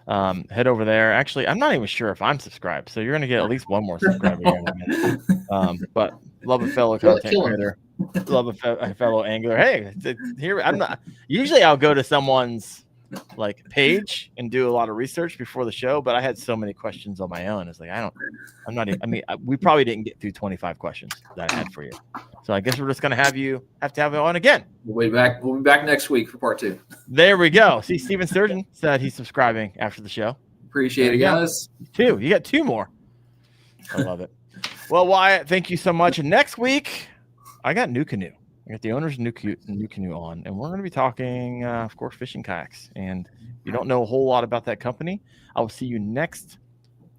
head over there. Actually, I'm not even sure if I'm subscribed, so you're going to get at least one more subscriber here in a minute. But love a fellow content creator, love a fellow angler. Hey, here I'm not. Usually, I'll go to someone's like page and do a lot of research before the show, but I had so many questions on my own. It's like we probably didn't get through 25 questions that I had for you, so I guess we're just gonna have to have it on again. We'll be back next week for part 2. There we go. See, Steven Sturgeon said he's subscribing after the show. Appreciate it, guys. 2. You got 2 more. I love it. Well, Wyatt, thank you so much. And next week I got New Canoe. I got the owners of New Canoe on, and we're going to be talking, of course, fishing kayaks. And if you don't know a whole lot about that company, I will see you next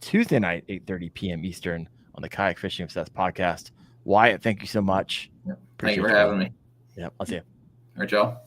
Tuesday night, 8:30 p.m. Eastern on the Kayak Fishing Obsessed podcast. Wyatt, thank you so much. Thank you for having me. Yep, I'll see you. All right, y'all.